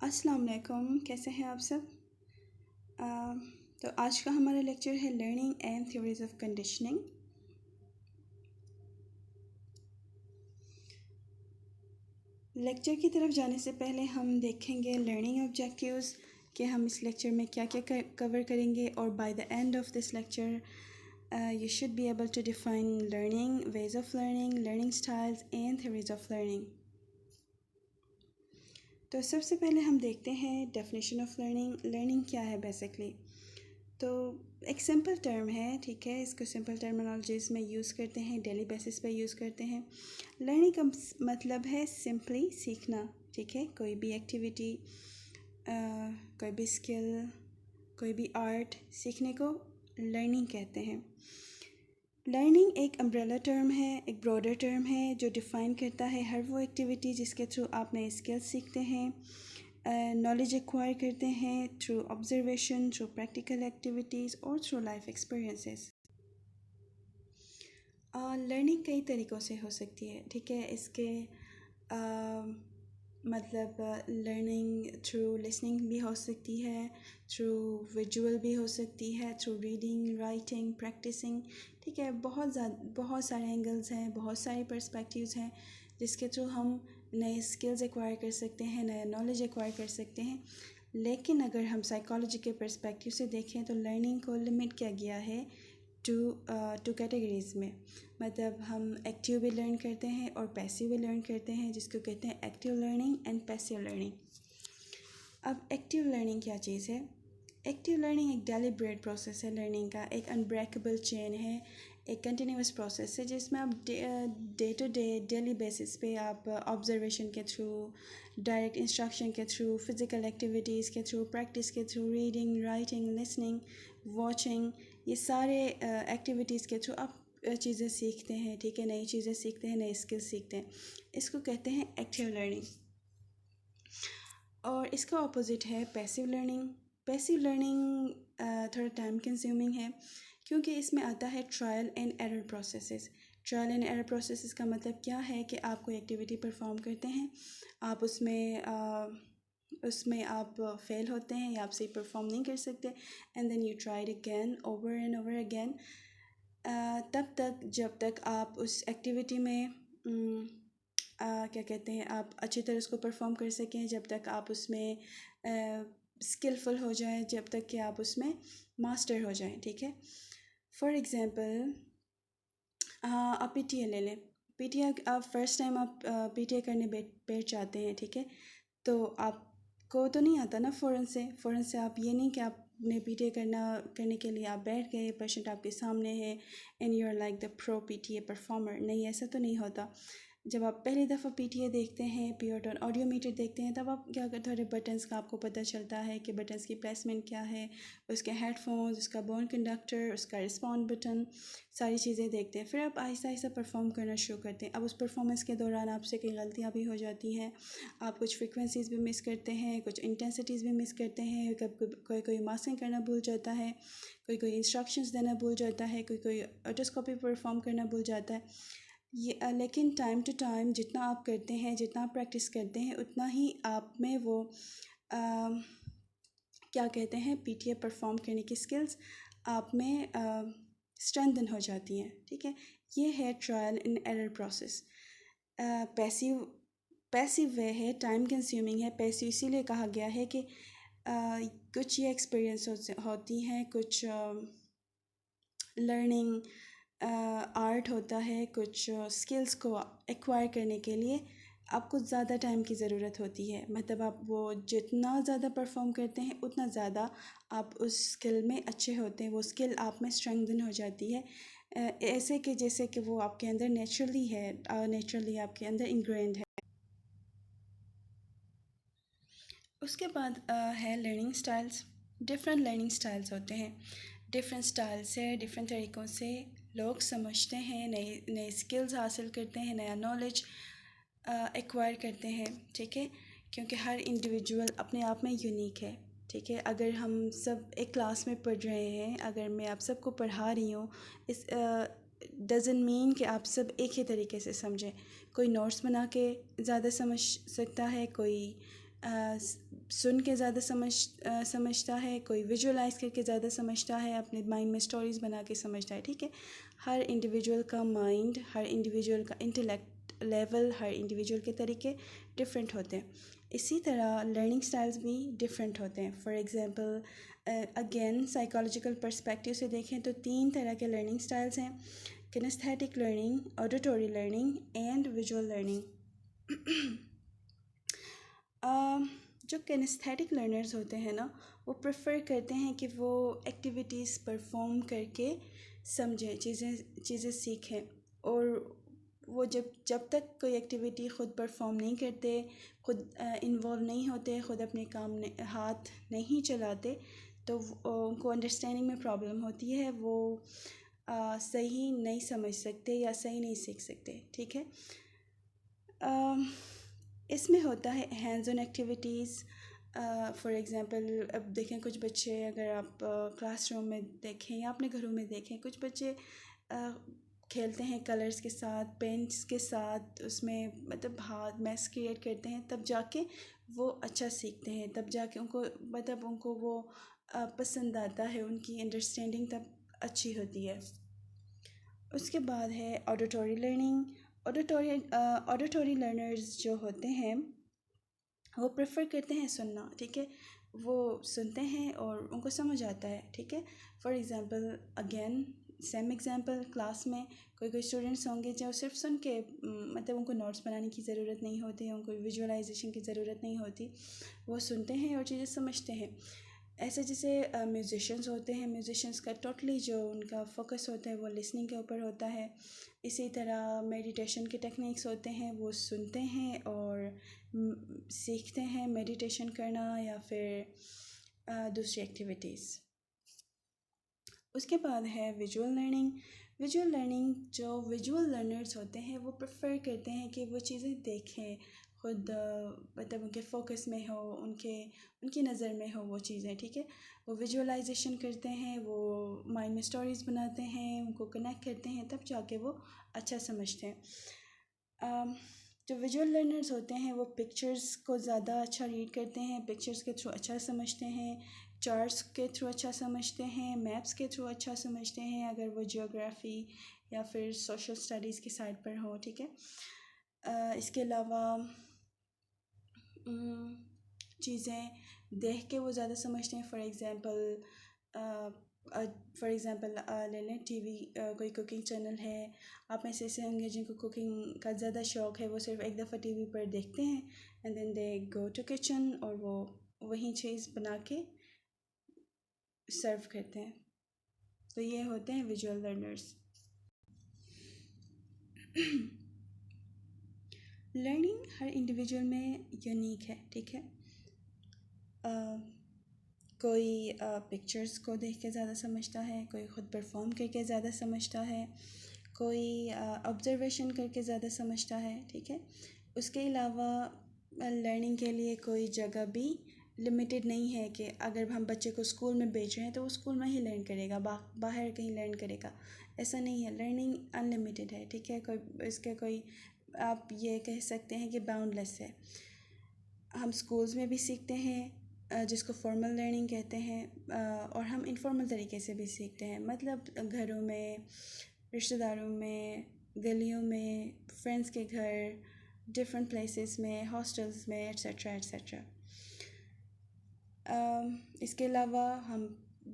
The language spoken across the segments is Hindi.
अस्सलाम वालेकुम, कैसे हैं आप सब। अ, तो आज का हमारा लेक्चर है learning and theories of conditioning. Lecture की तरफ जाने से पहले हम देखेंगे लर्निंग ऑब्जेक्टिव्स कि हम इस लेक्चर में क्या क्या कवर करेंगे, और by the end of this lecture you should be able to define learning, ways of learning, learning styles and theories of learning. तो सबसे पहले हम देखते हैं डेफिनेशन ऑफ लर्निंग। लर्निंग क्या है बेसिकली। तो एक सिंपल टर्म है, ठीक है, इसको सिंपल टर्मिनोलॉजीज़ में यूज़ करते हैं, डेली बेसिस पे यूज़ करते हैं। लर्निंग का मतलब है सिंपली सीखना, ठीक है। कोई भी एक्टिविटी, कोई भी स्किल, कोई भी आर्ट सीखने को लर्निंग कहते हैं। लर्निंग एक अम्ब्रेला टर्म है, एक ब्रॉडर टर्म है जो डिफ़ाइन करता है हर वो एक्टिविटी जिसके थ्रू आप नए स्किल्स सीखते हैं, नॉलेज एक्वायर करते हैं through observation, through practical activities और थ्रू लाइफ एक्सपीरियंसेस। लर्निंग कई तरीक़ों से हो सकती है, ठीक है। इसके मतलब लर्निंग थ्रू लिसनिंग भी हो सकती है, थ्रू विजुअल भी हो सकती है, थ्रू रीडिंग, राइटिंग, प्रैक्टिसिंग, ठीक है। बहुत सारे एंगल्स हैं, बहुत सारे पर्सपेक्टिव्स हैं जिसके थ्रू हम नए स्किल्स एक्वायर कर सकते हैं, नया नॉलेज एक्वायर कर सकते हैं। लेकिन अगर हम साइकोलॉजी के पर्सपेक्टिव से देखें तो लर्निंग को लिमिट किया गया है टू कैटेगरीज़ में। मतलब हम एक्टिव भी लर्न करते हैं और पैसिव भी लर्न करते हैं, जिसको कहते हैं active learning and passive learning. अब एक्टिव लर्निंग क्या चीज़ है। एक्टिव लर्निंग एक डेलिब्रेट प्रोसेस है लर्निंग का, एक अनब्रेकेबल चेन है, एक कंटिन्यूस प्रोसेस है जिसमें आप day to day daily basis पे आप ऑब्जर्वेशन के थ्रू, डायरेक्ट इंस्ट्रक्शन के थ्रू, फिज़िकल एक्टिविटीज़ के थ्रू, प्रैक्टिस के through, reading, writing, listening, watching, ये सारे एक्टिविटीज़ के थ्रू आप चीज़ें सीखते हैं, ठीक है। नई चीज़ें सीखते हैं, नए स्किल्स सीखते हैं। इसको कहते हैं एक्टिव लर्निंग। और इसका ऑपोजिट है पैसिव लर्निंग। पैसिव लर्निंग थोड़ा टाइम कंज्यूमिंग है क्योंकि इसमें आता है trial and error processes. Trial and error processes का मतलब क्या है कि आप कोई एक्टिविटी परफॉर्म करते हैं, आप उसमें आप फेल होते हैं या आप सही परफॉर्म नहीं कर सकते, and then you tried again over and over again, तब तक जब तक आप उस एक्टिविटी में क्या कहते हैं, आप अच्छी तरह उसको परफॉर्म कर सकें, जब तक आप उसमें स्किलफुल हो जाएं, जब तक कि आप उसमें मास्टर हो जाएं, ठीक है। फॉर एग्ज़ाम्पल आप पीटीए ले लें। पीटीए आप फर्स्ट टाइम आप पीटीए करने बैठ जाते हैं, ठीक है। तो आपको तो नहीं आता ना फ़ौरन से आप ये नहीं कि आपने पीटीए करने के लिए आप बैठ गए, पेशेंट आपके सामने है and you are like the pro PTA performer. नहीं, ऐसा तो नहीं होता। जब आप पहली दफ़ा पीटीए देखते हैं, पियोटन ऑडियोमीटर देखते हैं, तब आप क्या करते हैं, बटन्स का आपको पता चलता है कि बटन्स की प्लेसमेंट क्या है, उसके हेडफोन्स, उसका बोन कंडक्टर, उसका रिस्पॉन्ड बटन, सारी चीज़ें देखते हैं। फिर आप आहिस्ता आहिस्ता परफॉर्म करना शुरू करते हैं। अब उस परफॉर्मेंस के दौरान आपसे कई गलतियाँ भी हो जाती हैं, आप कुछ फ्रिक्वेंसीज़ भी मिस करते हैं, कुछ इंटेंसिटीज़ भी मिस करते हैं, कब कोई कोई मास्किंग करना भूल जाता है, कोई कोई इंस्ट्रक्शंस देना भूल जाता है, कोई कोई ऑटोस्कोपी परफॉर्म करना भूल जाता है। ये लेकिन टाइम टू टाइम जितना आप करते हैं, जितना आप प्रैक्टिस करते हैं, उतना ही आप में वो क्या कहते हैं, पीटीए परफॉर्म करने की स्किल्स आप में स्ट्रेंथन हो जाती हैं, ठीक है। ये है trial and error process. Passive वे है, टाइम कंज्यूमिंग है। पैसिव इसीलिए कहा गया है कि कुछ ये एक्सपीरियंस होती हैं, कुछ लर्निंग आर्ट होता है, कुछ स्किल्स को एक्वायर करने के लिए आपको ज़्यादा टाइम की ज़रूरत होती है। मतलब आप वो जितना ज़्यादा परफॉर्म करते हैं उतना ज़्यादा आप उस स्किल में अच्छे होते हैं, वो स्किल आप में स्ट्रेंथन हो जाती है, ऐसे कि जैसे कि वो आपके अंदर नेचुरली है, नेचुरली आपके अंदर इंग्रेंड है। उसके बाद है learning styles. Different learning styles होते हैं। डिफरेंट स्टाइल से, डिफरेंट तरीक़ों से लोग समझते हैं, नए नए स्किल्स हासिल करते हैं, नया नॉलेज एक्वायर करते हैं, ठीक है। क्योंकि हर इंडिविजुअल अपने आप में यूनिक है, ठीक है। अगर हम सब एक क्लास में पढ़ रहे हैं, अगर मैं आप सबको पढ़ा रही हूँ, इस डज़न मीन कि आप सब एक ही तरीके से समझें। कोई नोट्स बना के ज़्यादा समझ सकता है, कोई सुन के ज़्यादा समझता है, कोई विजुअलाइज करके ज़्यादा समझता है, अपने माइंड में स्टोरीज़ बना के समझता है, ठीक है। हर इंडिविजुअल का माइंड, हर इंडिविजुअल का इंटेलेक्ट लेवल, हर इंडिविजुअल के तरीके डिफरेंट होते हैं। इसी तरह लर्निंग स्टाइल्स भी डिफरेंट होते हैं। For example again psychological perspective से देखें तो 3 तरह के लर्निंग स्टाइल्स हैं: kinaesthetic learning, auditory learning and visual learning. जो किनेस्थेटिक लर्नर्स होते हैं ना, वो प्रेफर करते हैं कि वो एक्टिविटीज़ परफॉर्म करके समझें, चीज़ें सीखें। और वो जब तक कोई एक्टिविटी ख़ुद परफॉर्म नहीं करते, ख़ुद इन्वॉल्व नहीं होते, ख़ुद अपने काम हाथ नहीं चलाते, तो उनको अंडरस्टैंडिंग में प्रॉब्लम होती है। वो सही नहीं समझ सकते या सही नहीं सीख सकते, ठीक है। इसमें होता है hands on activities. For example अब देखें, कुछ बच्चे, अगर आप क्लासरूम में देखें या अपने घरों में देखें, कुछ बच्चे खेलते हैं कलर्स के साथ, पेंट्स के साथ, उसमें मतलब हाथ मैस क्रिएट करते हैं, तब जाके वो अच्छा सीखते हैं, तब जाके उनको वो पसंद आता है, उनकी अंडरस्टैंडिंग तब अच्छी होती है। उसके बाद है ऑडिटरी लर्निंग। ऑडिटरी लर्नर्स जो होते हैं वो प्रेफर करते हैं सुनना, ठीक है। वो सुनते हैं और उनको समझ आता है, ठीक है। For example again same example, class में कोई स्टूडेंट्स होंगे जो सिर्फ सुन के मतलब उनको नोट्स बनाने की ज़रूरत नहीं होती, उनको विजुअलाइजेशन की ज़रूरत नहीं होती, वो सुनते हैं और चीज़ें समझते हैं। ऐसे जैसे म्यूज़िशंस होते हैं, म्यूज़िशंस का टोटली जो उनका फोकस होता है वो लिसनिंग के ऊपर होता है। इसी तरह मेडिटेशन के टेक्निक्स होते हैं, वो सुनते हैं और सीखते हैं मेडिटेशन करना या फिर दूसरी एक्टिविटीज़। उसके बाद है विजुअल लर्निंग। विजुअल लर्निंग, जो विजुअल लर्नर्स होते हैं वो प्रेफर करते हैं कि वो चीज़ें देखें, खुद मतलब उनके फोकस में हो, उनकी नज़र में हो वो चीज़ें, ठीक है। वो विजुअलाइजेशन करते हैं, वो माइंड में स्टोरीज़ बनाते हैं, उनको कनेक्ट करते हैं, तब जाके वो अच्छा समझते हैं। जो विजुअल लर्नर्स होते हैं वो पिक्चर्स को ज़्यादा अच्छा रीड करते हैं, पिक्चर्स के थ्रू अच्छा समझते हैं, चार्ट्स के थ्रू अच्छा समझते हैं, मैप्स के थ्रू अच्छा समझते हैं, अगर वो जियोग्राफी या फिर सोशल स्टडीज़ की साइड पर हो, ठीक है। इसके अलावा चीज़ें देख के वो ज़्यादा समझते हैं। फॉर एग्ज़ाम्पल ले लें टीवी, कोई कुकिंग चैनल है, आप में से ऐसे होंगे जिनको कुकिंग का ज़्यादा शौक़ है, वो सिर्फ एक दफ़ा टीवी पर देखते हैं and then they go to kitchen और वो वही चीज़ बना के सर्व करते हैं। तो ये होते हैं विजुअल लर्नर्स। लर्निंग हर इंडिविजुअल में यूनिक है, ठीक है। कोई पिक्चर्स को देख के ज़्यादा समझता है, कोई ख़ुद परफॉर्म करके ज़्यादा समझता है, कोई ऑब्ज़र्वेशन करके ज़्यादा समझता है, ठीक है। उसके अलावा लर्निंग के लिए कोई जगह भी लिमिटेड नहीं है कि अगर हम बच्चे को स्कूल में भेज रहे हैं तो वो स्कूल में ही लर्न करेगा, बाहर कहीं लर्न करेगा, ऐसा नहीं है। लर्निंग अनलिमिटेड है, ठीक है। कोई आप ये कह सकते हैं कि बाउंडलेस है। हम स्कूल्स में भी सीखते हैं जिसको फॉर्मल लर्निंग कहते हैं, और हम इनफॉर्मल तरीके से भी सीखते हैं, मतलब घरों में, रिश्तेदारों में, गलियों में, फ्रेंड्स के घर, डिफरेंट प्लेसेस में, हॉस्टल्स में, एट्सेट्रा एट्सेट्रा। इसके अलावा हम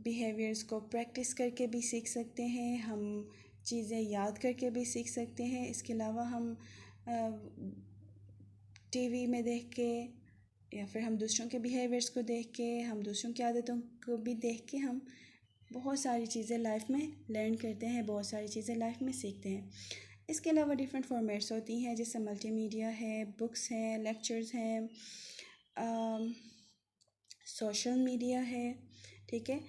बिहेवियर्स को प्रैक्टिस करके भी सीख सकते हैं, हम चीज़ें याद करके भी सीख सकते हैं। इसके अलावा हम टीवी में देख के या फिर हम दूसरों के बिहेवियर्स को देख के, हम दूसरों की आदतों को भी देख के हम बहुत सारी चीज़ें लाइफ में लर्न करते हैं, बहुत सारी चीज़ें लाइफ में सीखते हैं। इसके अलावा डिफरेंट फॉर्मेट्स होती हैं, जैसे मल्टीमीडिया है, बुक्स हैं, लेक्चर्स हैं, सोशल मीडिया है, ठीक है।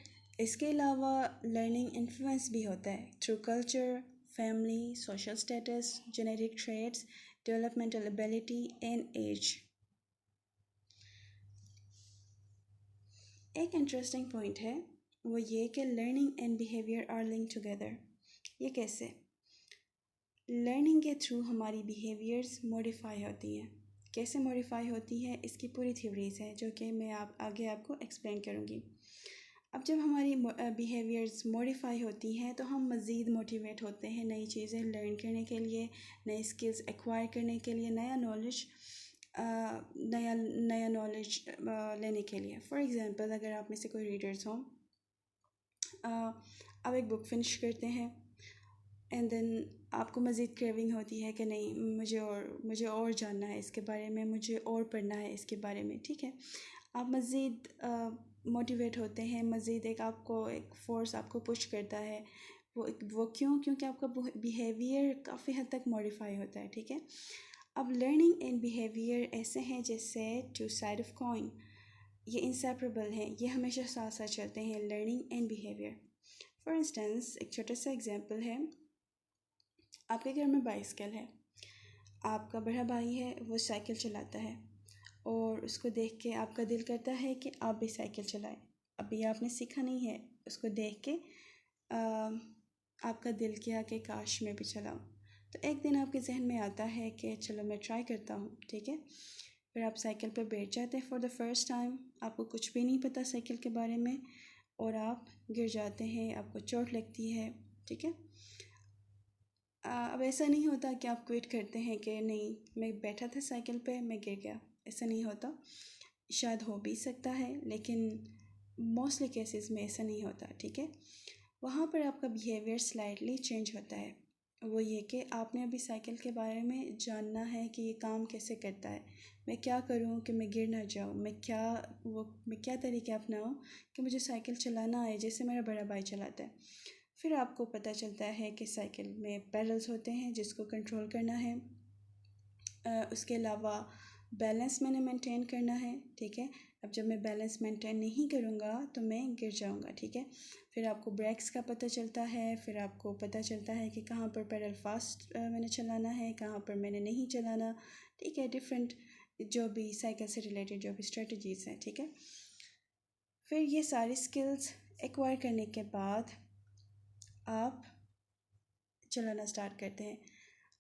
इसके अलावा लर्निंग इन्फ्लुएंस भी होता है through culture, family, social status, genetic traits, developmental ability and age. एक इंटरेस्टिंग पॉइंट है वो ये कि learning and behaviour are link together. ये कैसे? लर्निंग के थ्रू हमारी बिहेवियर्स मॉडिफाई होती हैं, कैसे मॉडिफाई होती है, इसकी पूरी थ्योरीज है जो कि मैं आगे आपको एक्सप्लेन करूँगी। अब जब हमारी बिहेवियर्स मॉडिफाई होती हैं तो हम मज़ीद मोटिवेट होते हैं नई चीज़ें लर्न करने के लिए, नए स्किल्स एक्वायर करने के लिए, नया नॉलेज लेने के लिए। फॉर एग्ज़ाम्पल, अगर आप में से कोई रीडर्स हों, आप एक बुक फिनिश करते हैं एंड देन आपको मज़ीद क्रेविंग होती है कि नहीं, मुझे और जानना है इसके बारे में, मुझे और पढ़ना है इसके बारे में, ठीक है। आप मज़ीद मोटिवेट होते हैं, मज़ीद एक फ़ोर्स आपको पुश करता है। वो क्यों? क्योंकि आपका बिहेवियर काफ़ी हद तक मॉडिफाई होता है, ठीक है। अब लर्निंग एंड बिहेवियर ऐसे हैं जैसे टू साइड ऑफ कॉइन, ये इंसेपरेबल हैं, ये हमेशा साथ साथ चलते हैं, learning and behaviour. For instance, एक छोटा सा एग्जांपल है, आपके घर में बाइसिकल है, आपका बड़ा भाई है, वो साइकिल चलाता है और उसको देख के आपका दिल करता है कि आप भी साइकिल चलाएं। अभी आपने सीखा नहीं है, उसको देख के आपका दिल किया कि काश मैं भी चलाऊं। तो एक दिन आपके जहन में आता है कि चलो मैं ट्राई करता हूँ, ठीक है। फिर आप साइकिल पर बैठ जाते हैं फॉर द फर्स्ट टाइम, आपको कुछ भी नहीं पता साइकिल के बारे में और आप गिर जाते हैं, आपको चोट लगती है, ठीक है। अब ऐसा नहीं होता कि आप क्विट करते हैं कि नहीं, मैं बैठा था साइकिल पे, मैं गिर गया, ऐसा नहीं होता। शायद हो भी सकता है लेकिन मोस्टली केसेस में ऐसा नहीं होता, ठीक है। वहाँ पर आपका बिहेवियर स्लाइटली चेंज होता है। वो ये कि आपने अभी साइकिल के बारे में जानना है कि ये काम कैसे करता है, मैं क्या करूँ कि मैं गिर ना जाऊँ, मैं क्या तरीके अपनाऊँ कि मुझे साइकिल चलाना आए जैसे मेरा बड़ा भाई चलाता है। फिर आपको पता चलता है कि साइकिल में पैडल्स होते हैं जिसको कंट्रोल करना है, उसके अलावा बैलेंस मैंने मेंटेन करना है, ठीक है। अब जब मैं बैलेंस मेंटेन नहीं करूँगा तो मैं गिर जाऊँगा, ठीक है। फिर आपको ब्रेक्स का पता चलता है, फिर आपको पता चलता है कि कहाँ पर पैडल फास्ट मैंने चलाना है, कहाँ पर मैंने नहीं चलाना, ठीक है। डिफरेंट जो भी साइकिल से रिलेटेड जो भी स्ट्रेटजीज़ हैं, ठीक है। फिर ये सारी स्किल्स एक्वायर करने के बाद आप चलाना स्टार्ट करते हैं।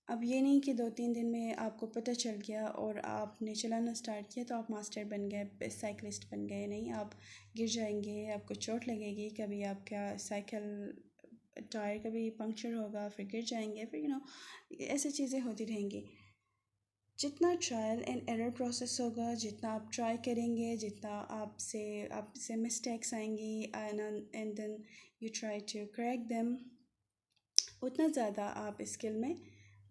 अब ये नहीं कि 2-3 दिन में आपको पता चल गया और आपने चलाना स्टार्ट किया तो आप मास्टर बन गए, बेस्ट साइकिलिस्ट बन गए। नहीं, आप गिर जाएंगे, आपको चोट लगेगी, कभी आपका साइकिल टायर कभी पंक्चर होगा, फिर गिर जाएंगे, फिर ऐसी चीज़ें होती रहेंगी। जितना ट्रायल एंड एरर प्रोसेस होगा, जितना आप ट्राई करेंगे, जितना आपसे मिस्टेक्स आएंगी and then you try to correct them, उतना ज़्यादा आप स्किल में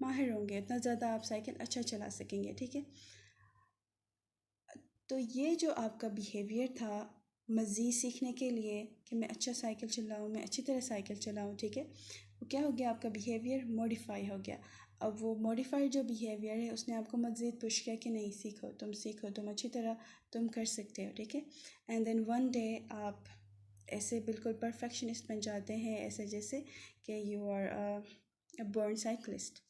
माहिर होंगे, उतना ज़्यादा आप साइकिल अच्छा चला सकेंगे, ठीक है। तो ये जो आपका बिहेवियर था मज़ीद सीखने के लिए कि मैं अच्छा साइकिल चलाऊँ, मैं अच्छी तरह साइकिल चलाऊँ, ठीक है, वो क्या हो गया, आपका बिहेवियर मॉडिफाई हो गया। अब वो मॉडिफाइड जो बिहेवियर है उसने आपको मज़ीद पुश किया कि नहीं, सीखो, तुम अच्छी तरह तुम कर सकते हो, ठीक है। एंड देन वन डे आप ऐसे बिल्कुल परफेक्शनिस्ट बन जाते हैं, ऐसे जैसे कि you are a born cyclist.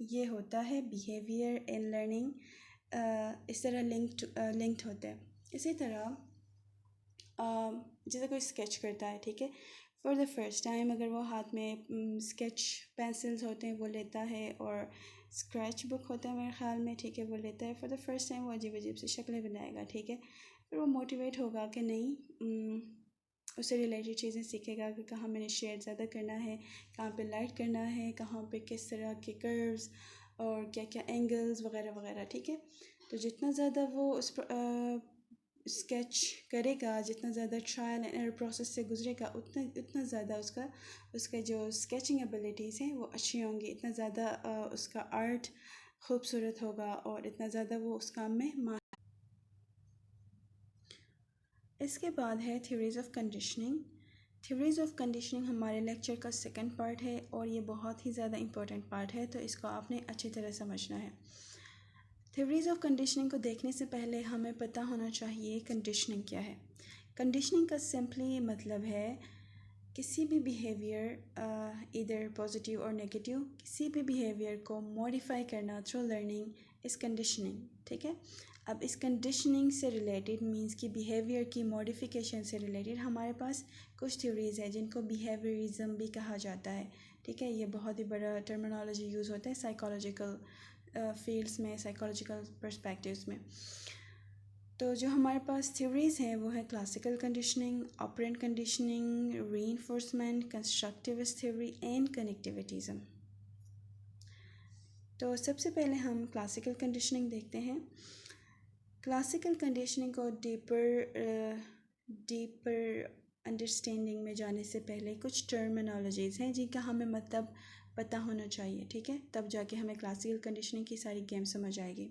ये होता है बिहेवियर एंड लर्निंग, इस तरह लिंक्ड होते हैं। इसी तरह जैसे कोई स्केच करता है, ठीक है, फॉर द फर्स्ट टाइम अगर वो हाथ में स्केच पेंसिल्स होते हैं वो लेता है, और स्क्रैच बुक होता है मेरे ख्याल में, ठीक है, वो लेता है, फॉर द फर्स्ट टाइम वो अजीब अजीब सी शक्लें बनाएगा, ठीक है। फिर वो मोटिवेट होगा कि नहीं, उससे रिलेटेड चीज़ें सीखेगा कि कहाँ मैंने शेड ज़्यादा करना है, कहाँ पे लाइट करना है, कहाँ पे किस तरह के कर्व्स और क्या क्या एंगल्स वगैरह वगैरह, ठीक है। तो जितना ज़्यादा वो उस स्केच करेगा, जितना ज़्यादा ट्रायल एंड एरर प्रोसेस से गुजरेगा, उतना ज़्यादा उसका जो स्केचिंग एबिलिटीज़ हैं वो अच्छी होंगी, इतना ज़्यादा उसका आर्ट खूबसूरत होगा और इतना ज़्यादा वो उस काम में। इसके बाद है theories of conditioning. Theories of conditioning हमारे लेक्चर का सेकंड पार्ट है और ये बहुत ही ज़्यादा इम्पोर्टेंट पार्ट है, तो इसको आपने अच्छी तरह समझना है। थ्योरीज़ ऑफ कंडीशनिंग को देखने से पहले हमें पता होना चाहिए कंडीशनिंग क्या है। कंडीशनिंग का सिंपली मतलब है किसी भी बिहेवियर इधर पॉजिटिव और नेगेटिव, किसी भी बिहेवियर को मॉडिफाई करना थ्रू लर्निंग इज़ कंडीशनिंग, ठीक है। अब इस कंडीशनिंग से रिलेटेड मींस कि बिहेवियर की मॉडिफिकेशन से रिलेटेड हमारे पास कुछ थ्योरीज़ है जिनको बिहेवियरिज्म भी कहा जाता है, ठीक है। ये बहुत ही बड़ा टर्मिनोलॉजी यूज़ होता है साइकोलॉजिकल फील्ड्स में, साइकोलॉजिकल पर्सपेक्टिव्स में। तो जो हमारे पास थ्योरीज़ हैं वो है classical conditioning, operant conditioning, reinforcement, constructivist theory and connectivism. तो सबसे पहले हम क्लासिकल कंडीशनिंग देखते हैं। क्लासिकल कंडीशनिंग को डीपर अंडरस्टैंडिंग में जाने से पहले कुछ टर्मिनोलॉजीज़ हैं जिनका हमें मतलब पता होना चाहिए, ठीक है, तब जाके हमें क्लासिकल कंडीशनिंग की सारी गेम समझ आएगी।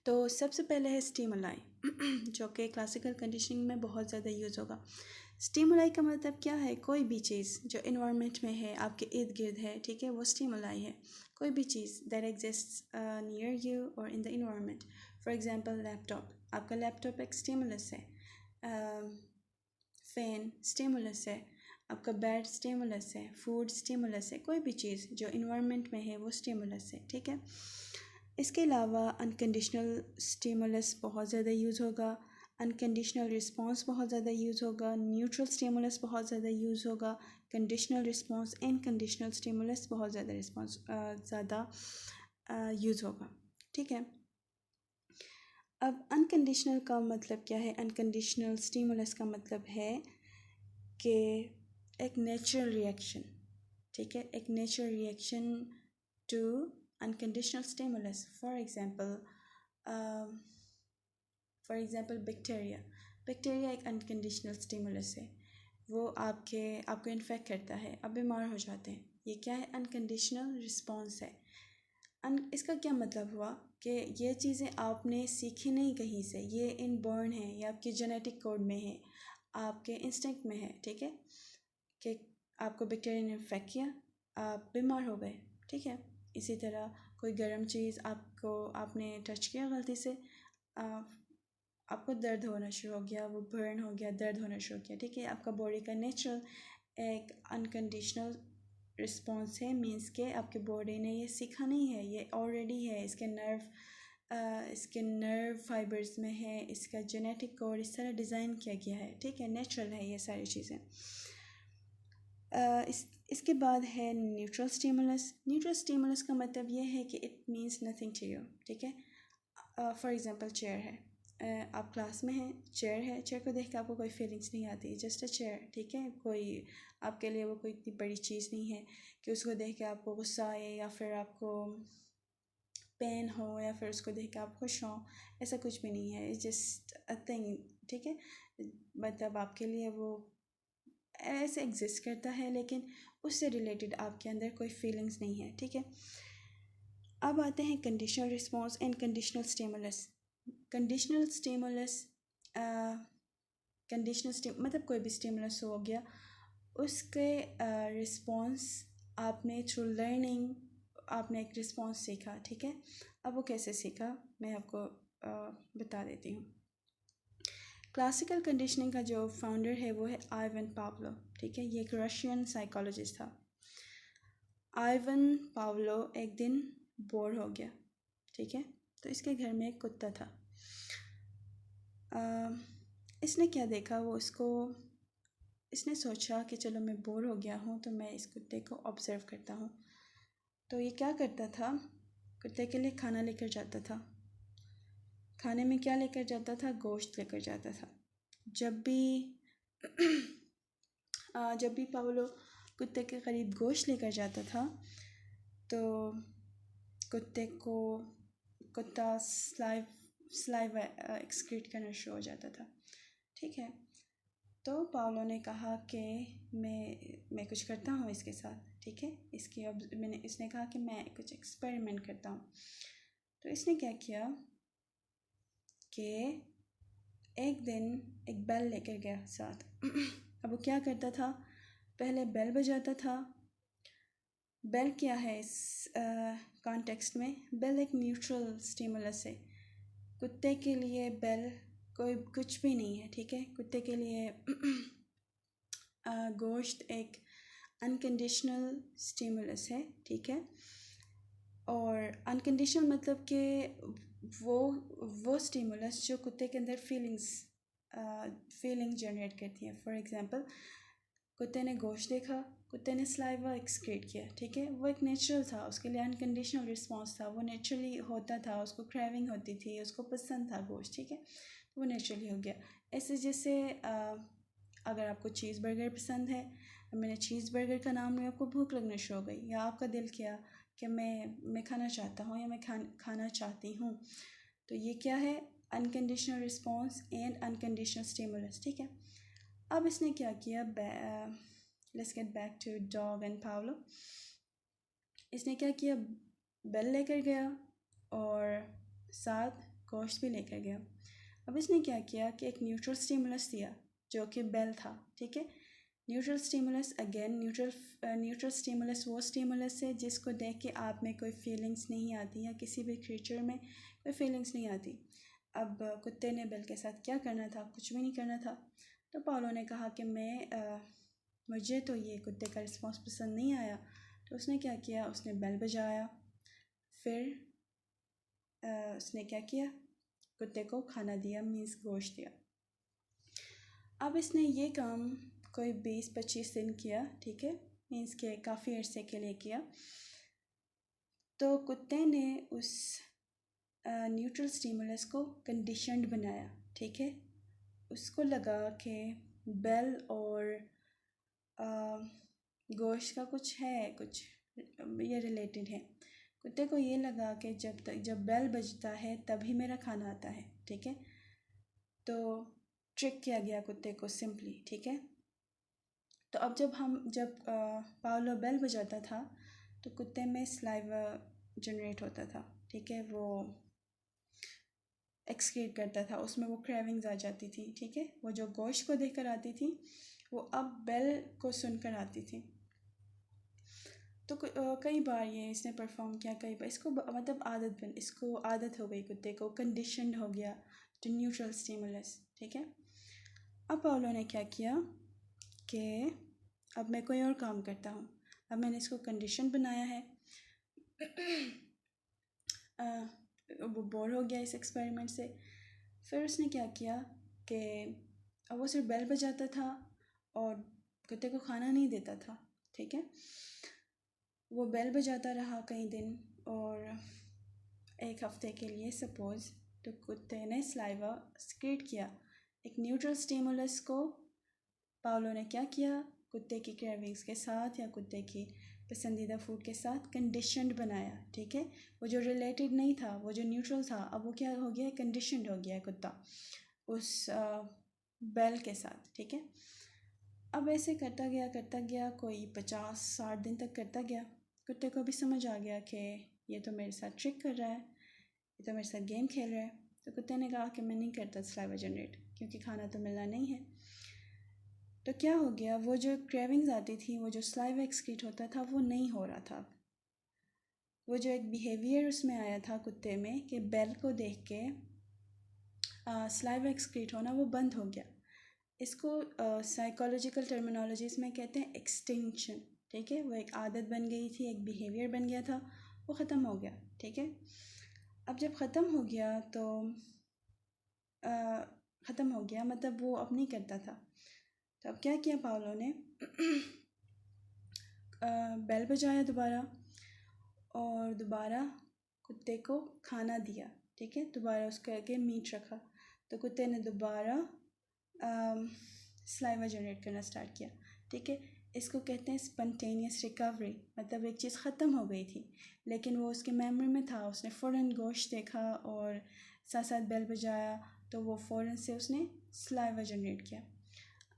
तो सबसे पहले है स्टिमुलाई जो कि क्लासिकल कंडीशनिंग में बहुत ज़्यादा यूज़ होगा। स्टिमुलाई का मतलब क्या है? कोई भी चीज़ जो इन्वायरमेंट में है, आपके इर्द गिर्द है, ठीक है, वो स्टिमुलाई है। कोई भी चीज़ दैट एग्जिस्ट्स नियर यू और in the environment. For example laptop, आपका लैपटॉप एक स्टिमुलस है। फ़ैन स्टिमुलस है, आपका बेड स्टिमुलस है, फूड स्टिमुलस है। कोई भी चीज़ जो इन्वायरमेंट में है वो स्टिमुलस है, ठीक है। इसके अलावा अनकंडीशनल स्टिमुलस बहुत ज़्यादा यूज़ होगा, अनकंडीशनल रिस्पॉन्स बहुत ज़्यादा यूज़ होगा, न्यूट्रल स्टिमुलस बहुत ज़्यादा यूज़ होगा, conditional response and conditional stimulus बहुत ज़्यादा यूज़ होगा, ठीक है। अब अनकंडीशनल का मतलब क्या है? अनकंडीशनल स्टिमुलस का मतलब है कि एक नेचुरल रिएक्शन, ठीक है, एक natural reaction to unconditional stimulus. For example bacteria एक अनकंडीशनल स्टिमुलस है। वो आपको इन्फेक्ट करता है, आप बीमार हो जाते हैं। ये क्या है? अनकंडीशनल रिस्पॉन्स है। इसका क्या मतलब हुआ कि ये चीज़ें आपने सीखी नहीं कहीं से, ये इनबॉर्न है, ये आपके जेनेटिक कोड में है, आपके इंस्टिंक्ट में है, ठीक है, कि आपको बैक्टीरिया ने इन्फेक्ट किया, आप बीमार हो गए, ठीक है। इसी तरह कोई गर्म चीज़ आपने टच किया गलती से, आपको दर्द होना शुरू हो गया, वो बर्न हो गया, दर्द होना शुरू हो गया, ठीक है। आपका बॉडी का नेचुरल एक अनकंडीशनल रिस्पॉन्स है, मीन्स के आपके बॉडी ने ये सीखा नहीं है, ये ऑलरेडी है, इसके नर्व फाइबर्स में है, इसका जेनेटिक कोड इस तरह डिज़ाइन किया गया है, ठीक है, नेचुरल है ये सारी चीज़ें। इसके बाद है न्यूट्रल स्टिमुलस। न्यूट्रल स्टिमुलस का मतलब ये है कि it means nothing to you, ठीक है। फॉर एग्जांपल चेयर है, आप क्लास में हैं, चेयर है, चेयर को देख के आपको कोई फीलिंग्स नहीं आती, जस्ट अ चेयर, ठीक है। कोई आपके लिए वो कोई इतनी बड़ी चीज़ नहीं है कि उसको देख के आपको गुस्सा आए या फिर आपको पेन हो या फिर उसको देख के आप खुश हों, ऐसा कुछ भी नहीं है, इट्स जस्ट अ थिंग, ठीक है। मतलब आपके लिए वो ऐसे एग्जिस्ट करता है, लेकिन उससे रिलेटेड आपके अंदर कोई फीलिंग्स नहीं है, ठीक है। अब आते हैं conditional response and conditional stimulus. Conditional stimulus मतलब कोई भी स्टिमुलस हो गया, उसके रिस्पॉन्स आपने थ्रू लर्निंग आपने एक रिस्पॉन्स सीखा, ठीक है। अब वो कैसे सीखा मैं आपको बता देती हूँ। क्लासिकल कंडीशनिंग का जो फाउंडर है वो है आइवन पावलो, ठीक है। ये एक रशियन साइकोलॉजिस्ट था। आइवन पावलो एक दिन बोर हो गया, ठीक है, तो इसके घर में एक कुत्ता था। इसने क्या देखा, इसने सोचा कि चलो मैं बोर हो गया हूँ तो मैं इस कुत्ते को ऑब्ज़र्व करता हूँ। तो ये क्या करता था, कुत्ते के लिए खाना लेकर जाता था। खाने में क्या लेकर जाता था? गोश्त लेकर जाता था। जब भी पावलो कुत्ते के करीब गोश्त लेकर जाता था तो कुत्ता स्लाइवा एक्सक्रीट करना शुरू हो जाता था, ठीक है। तो पावलो ने कहा कि मैं कुछ करता हूँ इसके साथ, ठीक है। इसने कहा कि मैं कुछ एक्सपेरिमेंट करता हूँ। तो इसने क्या किया कि एक दिन एक बेल लेकर गया साथ। अब वो क्या करता था, पहले बेल बजाता था। बेल क्या है इस कॉन्टेक्स्ट में? बेल एक न्यूट्रल स्टिमुलस है। कुत्ते के लिए बेल कोई कुछ भी नहीं है, ठीक है। कुत्ते के लिए गोश्त एक अनकंडीशनल स्टिमुलस है, ठीक है। और अनकंडीशनल मतलब कि वो स्टिमुलस जो कुत्ते के अंदर फीलिंग जनरेट करती है। फॉर एग्जांपल कुत्ते ने गोश्त देखा, कुत्ते ने सलाइवा एक्सक्रीट किया, ठीक है। वो एक नेचुरल था, उसके लिए अनकंडीशनल रिस्पॉन्स था, वो नेचुरली होता था, उसको क्रेविंग होती थी, उसको पसंद था गोश्त, ठीक है। वो नेचुरली हो गया। ऐसे जैसे अगर आपको चीज़ बर्गर पसंद है, मैंने चीज़ बर्गर का नाम लिया, आपको भूख लगना शुरू हो गई, या आपका दिल किया कि मैं खाना चाहता हूँ, या मैं खाना चाहती हूँ, तो ये क्या है? Unconditional response and unconditional stimulus, ठीक है। अब इसने क्या किया? Let's get back to dog and Pavlov. इसने क्या किया? बेल लेकर गया और साथ गोश्त भी लेकर गया। अब इसने क्या किया कि एक न्यूट्रल स्टिमुलस दिया जो कि बेल था, ठीक है। Neutral stimulus, again neutral stimulus वो स्टिमुलस है जिसको देख के आप में कोई फीलिंग्स नहीं आती, या किसी भी क्रीचर में कोई फीलिंग्स नहीं आती। अब कुत्ते ने बेल के साथ क्या करना था? कुछ भी नहीं करना था। तो पाउलो ने कहा कि मुझे तो ये कुत्ते का रिस्पॉन्स पसंद नहीं आया। तो उसने क्या किया? उसने बेल बजाया, फिर उसने क्या किया? कुत्ते को खाना दिया, मीन्स गोश्त दिया। अब इसने ये काम कोई 20-25 दिन किया, ठीक है, मीन्स के काफ़ी अरसे के लिए किया। तो कुत्ते ने उस न्यूट्रल स्टिमुलस को कंडीशनड बनाया, ठीक है। उसको लगा कि बेल और गोश्त का कुछ है, कुछ ये रिलेटेड है। कुत्ते को ये लगा कि जब बेल बजता है तभी मेरा खाना आता है, ठीक है। तो ट्रिक किया गया कुत्ते को सिंपली, ठीक है। तो अब जब पाउलो बेल बजाता था तो कुत्ते में सलाइवा जनरेट होता था, ठीक है। वो एक्सक्रीट करता था, उसमें वो क्रेविंग्स आ जाती थी, ठीक है। वो जो गोश्त को देखकर आती थी, वो अब बेल को सुनकर आती थी। तो कई बार ये इसने परफॉर्म किया, कई बार इसको मतलब इसको आदत हो गई, कुत्ते को कंडीशनड हो गया टू न्यूट्रल स्टिमुलस, ठीक है। अब पाउलो ने क्या किया कि अब मैं कोई और काम करता हूँ। अब मैंने इसको कंडीशन बनाया है। वो बोर हो गया इस एक्सपेरिमेंट से। फिर उसने क्या किया कि अब वो सिर्फ बेल बजाता था और कुत्ते को खाना नहीं देता था, ठीक है। वो बेल बजाता रहा कई दिन, और एक हफ्ते के लिए सपोज़। तो कुत्ते ने सलाइवा सिक्रीट किया। एक न्यूट्रल स्टिमुलस को पाउलो ने क्या किया? कुत्ते की क्रेविंग्स के साथ या कुत्ते की पसंदीदा फूड के साथ कंडीशनड बनाया, ठीक है। वो जो रिलेटेड नहीं था, वो जो न्यूट्रल था, अब वो क्या हो गया? कंडीशनड हो गया कुत्ता उस बेल के साथ, ठीक है। अब ऐसे करता गया कोई 50-60 दिन तक करता गया। कुत्ते को भी समझ आ गया कि ये तो मेरे साथ ट्रिक कर रहा है, ये तो मेरे साथ गेम खेल रहा है। तो कुत्ते ने कहा कि मैं नहीं करता सलाइवा जनरेट, क्योंकि खाना तो मिलना नहीं है। तो क्या हो गया? वो जो क्रेविंग्स आती थी, वो जो सलाइवा एक्सक्रीट होता था, वो नहीं हो रहा था। वो जो एक बिहेवियर उसमें आया था कुत्ते में कि बेल को देख के सलाइवा एक्सक्रीट होना, वो बंद हो गया। इसको साइकोलॉजिकल टर्मिनोलॉजीज में कहते हैं एक्सटिंक्शन, ठीक है। वो एक आदत बन गई थी, एक बिहेवियर बन गया था, वो ख़त्म हो गया, ठीक है। अब जब ख़त्म हो गया तो ख़त्म हो गया मतलब वो अब नहीं करता था। तो अब क्या किया पाउलो ने? बेल बजाया दोबारा, और दोबारा कुत्ते को खाना दिया, ठीक है। दोबारा उसके आगे मीट रखा, तो कुत्ते ने दोबारा सलाइवा जनरेट करना स्टार्ट किया, ठीक है। इसको कहते हैं स्पॉन्टेनियस रिकवरी, मतलब एक चीज़ ख़त्म हो गई थी लेकिन वो उसके मेमोरी में था, उसने फ़ौरन गोश्त देखा और साथ साथ बेल बजाया, तो वो फ़ौरन से उसने सलाइवा जनरेट किया।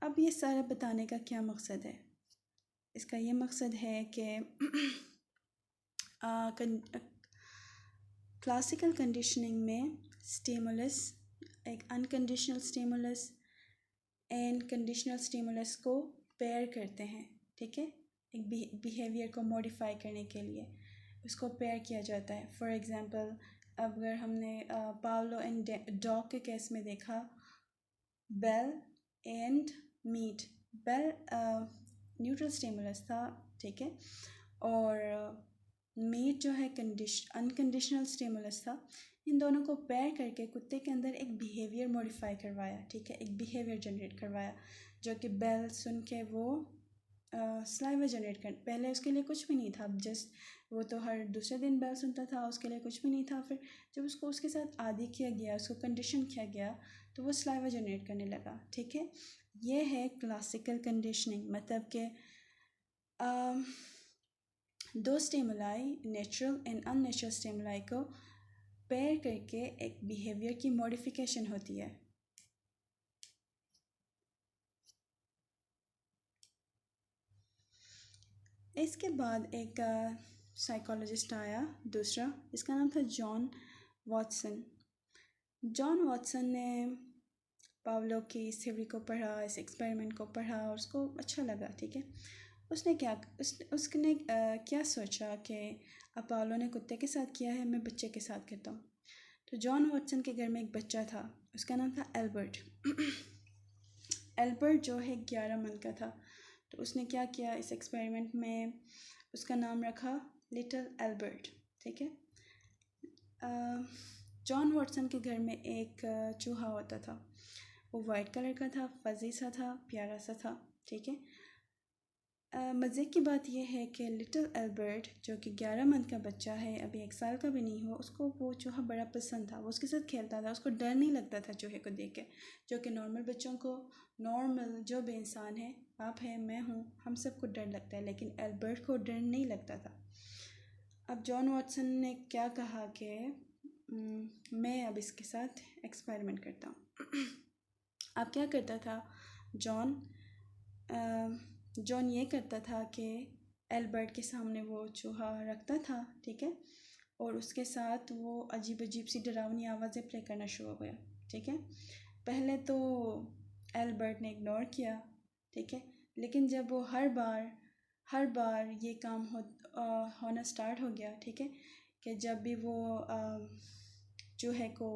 अब ये सारा बताने का क्या मकसद है? इसका ये मकसद है कि क्लासिकल कंडीशनिंग में स्टिमुलस, एक unconditional stimulus and conditional stimulus को पेयर करते हैं, ठीक है। एक बिहेवियर को मॉडिफाई करने के लिए उसको पेयर किया जाता है। फॉर एग्ज़ाम्पल, अगर हमने पाउलो एंड डॉग के केस में देखा, bell and meat. Bell neutral stimulus था, ठीक है, और मीट जो है अनकंडीशनल स्टिमुलस था। इन दोनों को पेयर करके कुत्ते के अंदर एक बिहेवियर मॉडिफाई करवाया, ठीक है, एक बिहेवियर जनरेट करवाया, जो कि बेल सुन के वो सलाइवा जनरेट कर, पहले उसके लिए कुछ भी नहीं था, अब जस्ट वो तो हर दूसरे दिन बेल सुनता था, उसके लिए कुछ भी नहीं था। फिर जब उसको उसके साथ आदी किया गया, उसको कंडीशन किया गया, तो वो सलाइवा जनरेट करने लगा। ठीक है, ये है क्लासिकल कंडीशनिंग, मतलब कि दो stimuli, natural and unnatural stimuli को पेयर करके एक बिहेवियर की मॉडिफिकेशन होती है। इसके बाद एक साइकोलॉजिस्ट आया दूसरा, इसका नाम था जॉन वॉटसन। जॉन वॉटसन ने पावलो की इस थ्योरी को पढ़ा, इस एक्सपेरिमेंट को पढ़ा और उसको अच्छा लगा। ठीक है, उसने क्या सोचा कि अब पावलो ने कुत्ते के साथ किया है, मैं बच्चे के साथ करता हूँ। तो जॉन वॉटसन के घर में एक बच्चा था, उसका नाम था एल्बर्ट। एल्बर्ट जो है 11 मंथ का था। तो उसने क्या किया, इस एक्सपेरिमेंट में उसका नाम रखा लिटिल एल्बर्ट। ठीक है, जॉन वॉटसन के घर में एक चूहा होता था, वो वाइट कलर का था, फजी सा था, प्यारा सा था। ठीक है, मज़े की बात यह है कि लिटिल एल्बर्ट जो कि 11 मंथ का बच्चा है, अभी 1 साल का भी नहीं हुआ, उसको वो चूहा बड़ा पसंद था, वो उसके साथ खेलता था, उसको डर नहीं लगता था चूहे को देख के। जो कि नॉर्मल बच्चों को, नॉर्मल जो भी इंसान है, आप हैं, मैं हूँ, हम सबको डर लगता है, लेकिन एल्बर्ट को डर नहीं लगता था। अब जॉन वॉटसन ने क्या कहा कि मैं अब इसके साथ एक्सपेरिमेंट करता हूँ। अब क्या करता था जॉन, जॉन ये करता था कि एल्बर्ट के सामने वो चूहा रखता था। ठीक है, और उसके साथ वो अजीब अजीब सी डरावनी आवाज़ें प्ले करना शुरू हो गया। ठीक है, पहले तो एल्बर्ट ने इग्नोर किया। ठीक है, लेकिन जब वो हर बार ये काम होना स्टार्ट हो गया। ठीक है, कि जब भी वो चूहे को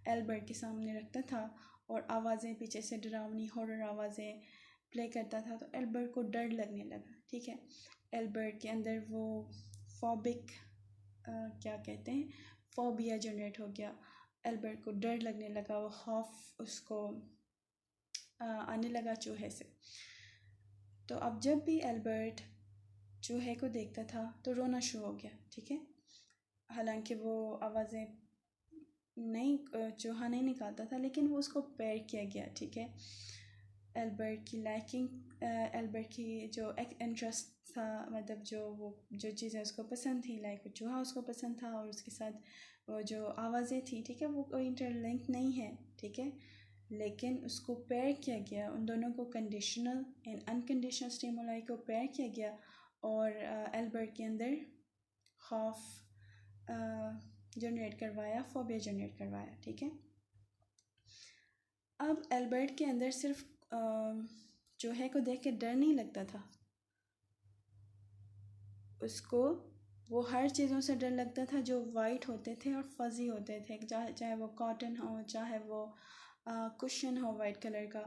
एल्बर्ट के सामने रखता था और आवाज़ें पीछे से डरावनी हॉरर आवाज़ें प्ले करता था, तो एल्बर्ट को डर लगने लगा। ठीक है, एल्बर्ट के अंदर वो फोबिक क्या कहते हैं, फोबिया जनरेट हो गया। एल्बर्ट को डर लगने लगा, वो खौफ उसको आने लगा चूहे से। तो अब जब भी एल्बर्ट चूहे को देखता था तो रोना शुरू हो गया। ठीक है, हालांकि वो आवाज़ें नहीं, चूहा नहीं निकालता था, लेकिन वो उसको पेयर किया गया। ठीक है, एल्बर्ट की लाइकिंग, एल्बर्ट की जो एक इंटरेस्ट था, मतलब जो चीज़ें उसको पसंद थी, लाइक वो चूहा उसको पसंद था और उसके साथ वो जो आवाज़ें थी, ठीक है, वो कोई इंटरलिंक नहीं है। ठीक है, लेकिन उसको पेयर किया गया, उन दोनों को कंडीशनल एंड अनकंडीशनल स्टिमुलाई को पेयर किया गया और एल्बर्ट के अंदर खौफ जनरेट करवाया, फोबिया जनरेट करवाया। ठीक है, अब एल्बर्ट के अंदर सिर्फ चूहे को देख के डर नहीं लगता था, उसको वो हर चीज़ों से डर लगता था जो वाइट होते थे और फजी होते थे, चाहे वो कॉटन हो, चाहे वो कुशन हो वाइट कलर का।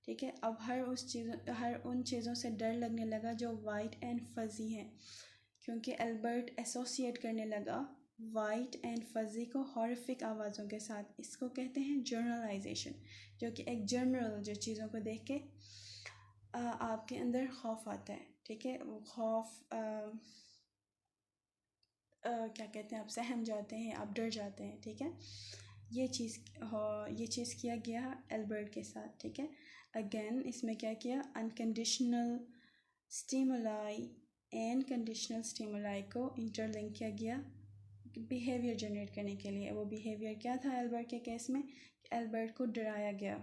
ठीक है, अब हर उन चीज़ों से डर लगने लगा जो वाइट एंड फजी हैं, क्योंकि एल्बर्ट एसोसिएट करने लगा वाइट एंड फजी को हॉरिफिक आवाज़ों के साथ। इसको कहते हैं जर्नलाइजेशन, जो कि एक जनरल जो चीज़ों को देख के आपके अंदर खौफ आता है। ठीक है, वो खौफ क्या कहते हैं, आप सहम जाते हैं, आप डर जाते हैं। ठीक है, ये चीज़ किया गया एल्बर्ट के साथ। ठीक है, अगेन इसमें क्या किया, unconditional stimuli and conditional stimuli को इंटरलिंक किया गया बिहेवियर जनरेट करने के लिए। वो बिहेवियर क्या था एल्बर्ट के केस में, एल्बर्ट को डराया गया।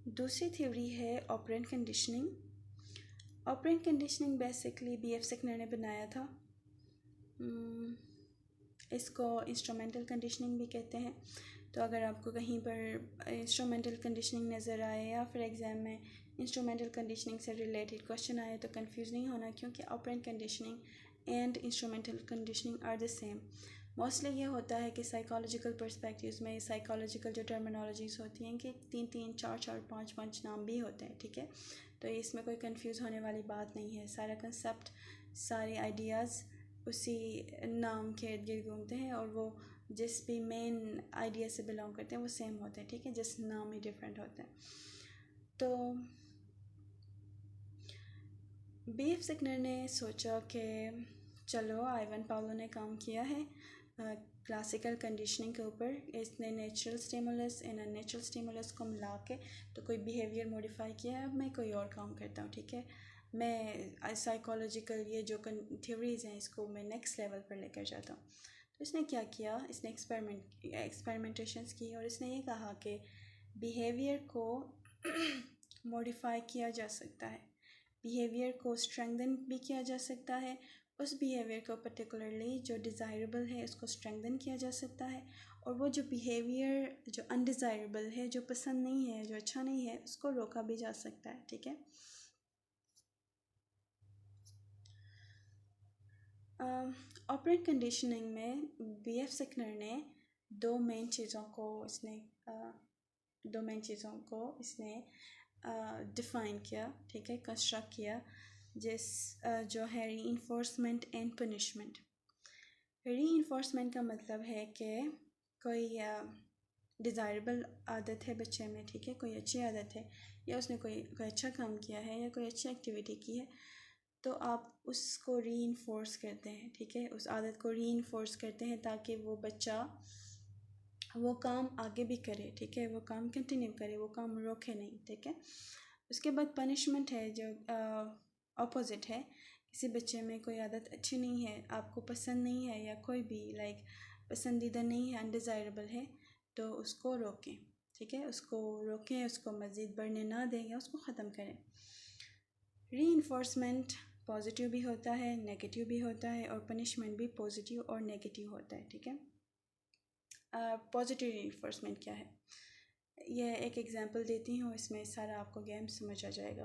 दूसरी थ्योरी है operant conditioning. Operant conditioning basically BF सिकनर ने बनाया था। इसको इंस्ट्रूमेंटल कंडीशनिंग भी कहते हैं। तो अगर आपको कहीं पर इंस्ट्रूमेंटल कंडीशनिंग नज़र आए या फिर एग्ज़ाम में इंस्ट्रूमेंटल कंडीशनिंग से रिलेटेड क्वेश्चन आए तो कंफ्यूज नहीं होना, क्योंकि operant conditioning and instrumental conditioning are the same. Mostly ये होता है कि साइकोलॉजिकल पर्सपेक्टिव्स में साइकोलॉजिकल जो टर्मिनोलॉजीज होती हैं कि 3-3, 4-4, 5-5 नाम भी होते हैं। ठीक है, तो इसमें कोई कंफ्यूज होने वाली बात नहीं है, सारा कंसेप्ट, सारे आइडियाज़ उसी नाम के इर्द गिर्द घूमते हैं और वो जिस भी मेन आइडिया से बिलोंग करते हैं वो सेम होते हैं, ठीक है, जिस नाम ही डिफरेंट होते हैं। तो बीएफ सिकनर ने सोचा कि चलो आइवन पावलो ने काम किया है क्लासिकल कंडीशनिंग के ऊपर, इसने natural stimulus in natural stimulus को मिला के तो कोई बिहेवियर मॉडिफाई किया है, अब मैं कोई और काम करता हूँ, ठीक है। मैं साइकोलॉजिकल ये जो थ्योरीज़ हैं इसको मैं नेक्स्ट लेवल पर लेकर जाता हूँ। तो इसने क्या किया, इसने एक्सपेरिमेंटेशंस की और इसने ये कहा कि बिहेवियर को मॉडिफाई किया जा सकता है, बिहेवियर को स्ट्रेंथन भी किया जा सकता है, उस बिहेवियर को पर्टिकुलरली जो डिज़ायरेबल है उसको स्ट्रेंथन किया जा सकता है, और वो जो बिहेवियर जो अनडिज़ायरेबल है, जो पसंद नहीं है, जो अच्छा नहीं है, उसको रोका भी जा सकता है, ठीक है। ऑपरेंट कंडीशनिंग में बीएफ सिकनर ने दो मेन चीज़ों को इसने डिफ़ाइन किया, ठीक है, कंस्ट्रक्ट किया, जो है रीइंफोर्समेंट एंड पनिशमेंट। रीइंफोर्समेंट का मतलब है कि कोई डिज़ायरेबल आदत है बच्चे में, ठीक है, कोई अच्छी आदत है या उसने कोई अच्छा काम किया है या कोई अच्छी एक्टिविटी की है, तो आप उसको रीइंफोर्स करते हैं, ठीक है, उस आदत को रीइंफोर्स करते हैं ताकि वो बच्चा वो काम आगे भी करे, ठीक है, वो काम कंटिन्यू करे, वो काम रोके नहीं, ठीक है। उसके बाद पनिशमेंट है जो अपोजिट है, किसी बच्चे में कोई आदत अच्छी नहीं है, आपको पसंद नहीं है या कोई भी पसंदीदा नहीं है, अनडिज़ायरेबल है, तो उसको रोकें, ठीक है, उसको रोकें, उसको मज़ीद बढ़ने ना दें या उसको ख़त्म करें। रीइंफोर्समेंट पॉजिटिव भी होता है, नेगेटिव भी होता है, और पनिशमेंट भी पॉजिटिव और नेगेटिव होता है, ठीक है। पॉजिटिव रीइंफोर्समेंट क्या है, यह एक एग्जांपल देती हूँ, इसमें सारा आपको गेम समझ आ जाएगा।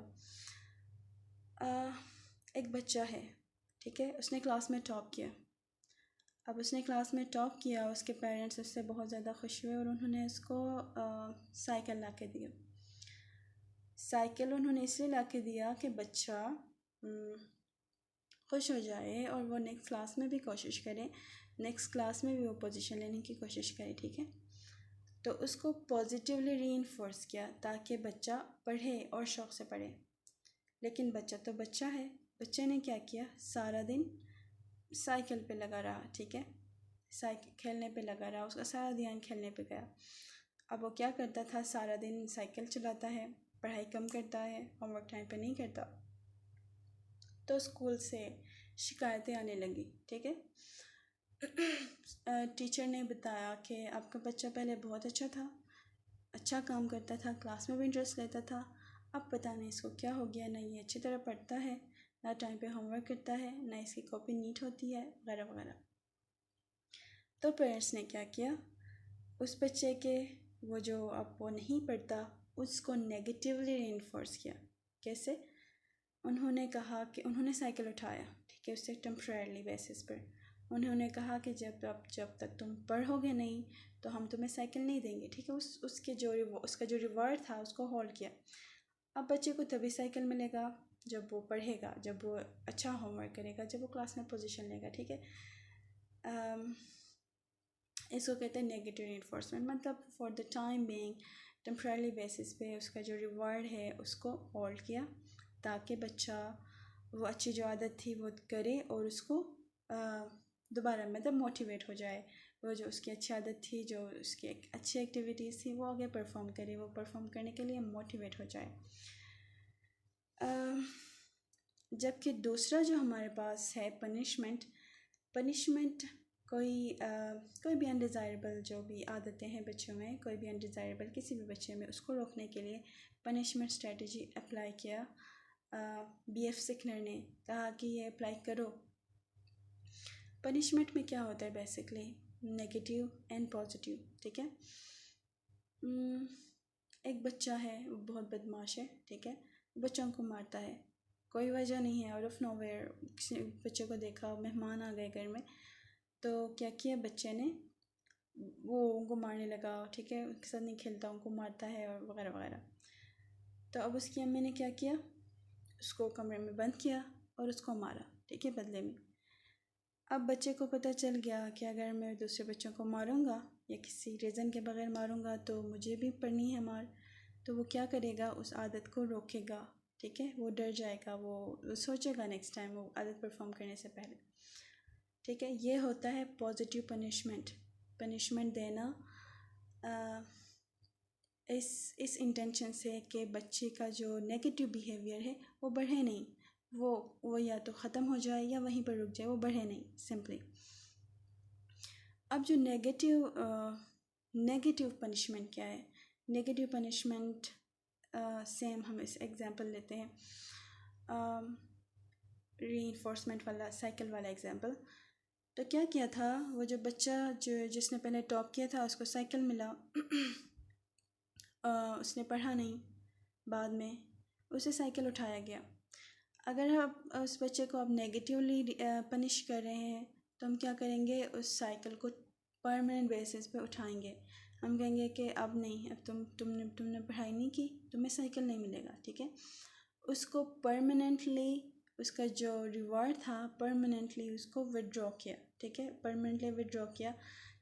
एक बच्चा है, ठीक है, उसने क्लास में टॉप किया। अब उसने क्लास में टॉप किया, उसके पेरेंट्स उससे बहुत ज़्यादा खुश हुए और उन्होंने उसको साइकिल ला के दिया। साइकिल उन्होंने इसलिए ला के दिया कि बच्चा खुश हो जाए और वो नेक्स्ट क्लास में भी कोशिश करे, नेक्स्ट क्लास में भी वो पोजीशन लेने की कोशिश करे, ठीक है। तो उसको पॉजिटिवली रीइंफोर्स किया ताकि बच्चा पढ़े और शौक़ से पढ़े। लेकिन बच्चा तो बच्चा है, बच्चे ने क्या किया, सारा दिन साइकिल पे लगा रहा, ठीक है, साइकिल खेलने पे लगा रहा, उसका सारा ध्यान खेलने पे गया। अब वो क्या करता था, सारा दिन साइकिल चलाता है, पढ़ाई कम करता है, होमवर्क टाइम पे नहीं करता, तो स्कूल से शिकायतें आने लगी, ठीक है। टीचर ने बताया कि आपका बच्चा पहले बहुत अच्छा था, अच्छा काम करता था, क्लास में भी इंटरेस्ट लेता था, अब पता नहीं इसको क्या हो गया, ना ये अच्छी तरह पढ़ता है, ना टाइम पे होमवर्क करता है, ना इसकी कॉपी नीट होती है, वगैरह वगैरह। तो पेरेंट्स ने क्या किया, उस बच्चे के वो जो अब वो नहीं पढ़ता उसको नेगेटिवली रीइंफोर्स किया। कैसे, उन्होंने कहा कि उन्होंने साइकिल उठाया, ठीक है, उससे टेम्परेरी बेसिस पर उन्होंने कहा कि जब तक तुम पढ़ोगे नहीं तो हम तुम्हें साइकिल नहीं देंगे, ठीक है। उसका जो रिवार्ड था उसको होल्ड किया। अब बच्चे को तभी साइकिल मिलेगा जब वो पढ़ेगा, जब वो अच्छा होमवर्क करेगा, जब वो क्लास में पोजीशन लेगा, ठीक है। इसको कहते हैं नेगेटिव रीइंफोर्समेंट, मतलब for the time being temporary basis पे उसका जो रिवार्ड है उसको होल्ड किया ताकि बच्चा वो अच्छी जो आदत थी वो करे और उसको दोबारा मतलब मोटिवेट हो जाए, वो जो उसकी अच्छी आदत थी, जो उसकी एक अच्छी एक्टिविटीज़ थी वो आगे परफॉर्म करे, वो परफॉर्म करने के लिए मोटिवेट हो जाए। जबकि दूसरा जो हमारे पास है पनिशमेंट कोई भी अनडिज़ायरेबल जो भी आदतें हैं बच्चों में, कोई भी अनडिज़ायरेबल किसी भी बच्चे में, उसको रोकने के लिए पनिशमेंट स्ट्रेटजी अप्लाई किया। बीएफ सिकनर ने कहा कि ये अप्लाई करो। पनिशमेंट में क्या होता है, बेसिकली नेगेटिव एंड पॉजिटिव, ठीक है। एक बच्चा है वो बहुत बदमाश है, ठीक है, बच्चों को मारता है, कोई वजह नहीं है, आउट ऑफ नोवेयर किसी बच्चे को देखा, मेहमान आ गए घर में, तो क्या किया बच्चे ने, वो उनको मारने लगा, ठीक है, उनके साथ नहीं खेलता, उनको मारता है और वगैरह वगैरह। तो अब उसकी अम्मी ने क्या किया, उसको कमरे में बंद किया और उसको मारा, ठीक है, बदले में। अब बच्चे को पता चल गया कि अगर मैं दूसरे बच्चों को मारूंगा या किसी रीज़न के बगैर मारूंगा तो मुझे भी पड़नी है मार। तो वो क्या करेगा, उस आदत को रोकेगा, ठीक है। वो डर जाएगा, वो सोचेगा नेक्स्ट टाइम वो आदत परफॉर्म करने से पहले, ठीक है। ये होता है पॉजिटिव पनिशमेंट। पनिशमेंट देना इस इंटेंशन से कि बच्चे का जो नेगेटिव बिहेवियर है वो बढ़े नहीं, वो या तो ख़त्म हो जाए या वहीं पर रुक जाए, वो बढ़े नहीं सिंपली। अब जो नेगेटिव पनिशमेंट क्या है? नेगेटिव पनिशमेंट सेम हम इस एग्जांपल लेते हैं, रीइंफोर्समेंट वाला, साइकिल वाला एग्जांपल। तो क्या किया था, वो जो बच्चा जिसने पहले टॉप किया था उसको साइकिल मिला उसने पढ़ा नहीं, बाद में उसे साइकिल उठाया गया। अगर आप उस बच्चे को आप नेगेटिवली पनिश कर रहे हैं तो हम क्या करेंगे, उस साइकिल को परमानेंट बेसिस पे उठाएंगे। हम कहेंगे कि अब नहीं, अब तुमने पढ़ाई नहीं की, तुम्हें साइकिल नहीं मिलेगा, ठीक है। उसको परमानेंटली, उसका जो रिवार्ड था परमानेंटली उसको विड्रॉ किया, ठीक है। परमानेंटली विड्रॉ किया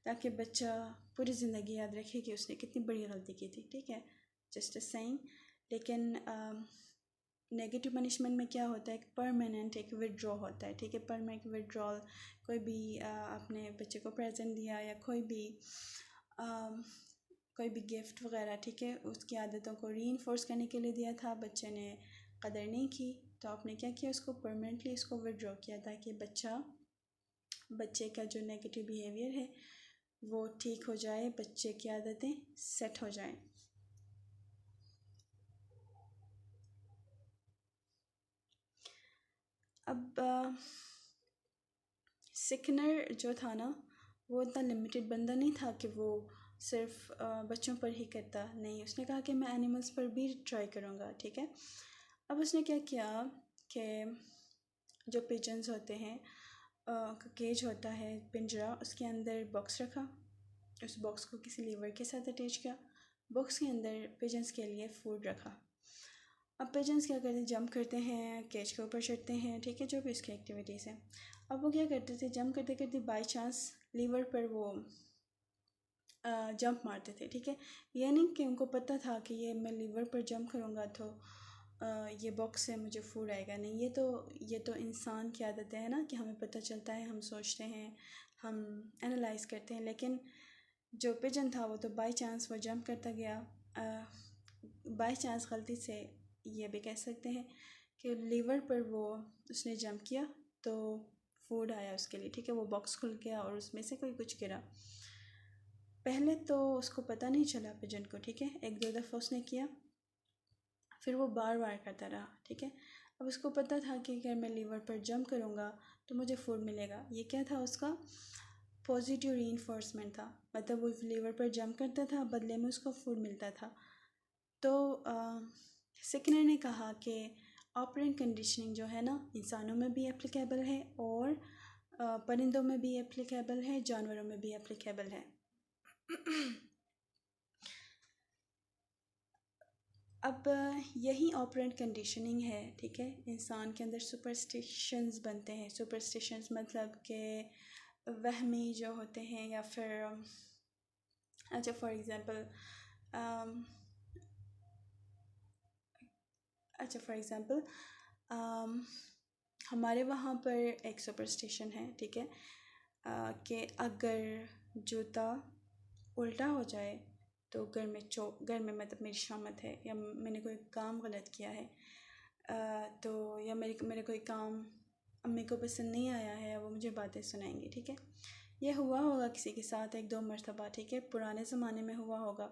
ताकि बच्चा पूरी ज़िंदगी याद रखे कि उसने कितनी बड़ी गलती की थी, ठीक है। Just a saying. लेकिन नेगेटिव पनिशमेंट में क्या होता है, एक परमानेंट एक विड्रॉ होता है, ठीक है। परमानेंट विड्रॉल, कोई भी अपने बच्चे को प्रेजेंट दिया या कोई भी गिफ्ट वगैरह, ठीक है, उसकी आदतों को रीइंफोर्स करने के लिए दिया था, बच्चे ने कदर नहीं की, तो आपने क्या किया, उसको परमानेंटली उसको विड्रॉ किया ताकि बच्चे का जो नेगेटिव बिहेवियर है वो ठीक हो जाए, बच्चे की आदतें सेट हो जाएं। अब सिकनर जो था ना, वो इतना लिमिटेड बंदा नहीं था कि वो सिर्फ बच्चों पर ही करता, नहीं, उसने कहा कि मैं एनिमल्स पर भी ट्राई करूँगा, ठीक है। अब उसने क्या किया कि जो पिजन्स होते हैं, केज होता है, पिंजरा, उसके अंदर बॉक्स रखा, उस बॉक्स को किसी लीवर के साथ अटैच किया, बॉक्स के अंदर पिजन्स के लिए फूड रखा। अब पिजन्स क्या करते हैं, जंप करते हैं, केज के ऊपर चढ़ते हैं, ठीक है, जो भी उसकी एक्टिविटीज़ हैं। अब वो क्या करते थे, जंप करते करते बाई चांस लीवर पर वो जंप मारते थे, ठीक है। ये नहीं कि उनको पता था कि ये मैं लीवर पर जंप करूँगा तो ये बॉक्स से मुझे फूड आएगा, नहीं। ये तो इंसान की आदत है ना कि हमें पता चलता है, हम सोचते हैं, हम एनालाइज करते हैं। लेकिन जो पिजन था वो तो बाई चांस वो जंप करता गया, बाई चांस गलती से ये भी कह सकते हैं कि लीवर पर वो उसने जंप किया तो फूड आया उसके लिए, ठीक है। वो बॉक्स खुल गया और उसमें से कोई कुछ गिरा। पहले तो उसको पता नहीं चला पिजन को, ठीक है, एक दो दफ़ा उसने किया, फिर वो बार बार करता रहा, ठीक है। अब उसको पता था कि अगर मैं लीवर पर जंप करूँगा तो मुझे फूड मिलेगा। ये क्या था, उसका पॉजिटिव रीइंफोर्समेंट था, मतलब वो लीवर पर जंप करता था, बदले में उसको फूड मिलता था। तो सिकनर ने कहा कि ऑपरेंट कंडीशनिंग जो है ना, इंसानों में भी एप्लीकेबल है और परिंदों में भी एप्लीकेबल है, जानवरों में भी एप्लीकेबल है। अब यही ऑपरेंट कंडीशनिंग है, ठीक है। इंसान के अंदर सुपरस्टिशंस बनते हैं। सुपरस्टिशंस मतलब कि वहमी जो होते हैं, या फिर अच्छा फॉर एग्ज़ाम्पल हमारे वहाँ पर एक सुपरस्टिशन है, ठीक है, कि अगर जूता उल्टा हो जाए तो घर में मतलब मेरी शामत है, या मैंने कोई काम गलत किया है, तो या मेरे कोई काम अम्मी को पसंद नहीं आया है, वो मुझे बातें सुनाएंगी, ठीक है। ये हुआ होगा किसी के साथ एक दो मरतबा, ठीक है, पुराने ज़माने में हुआ होगा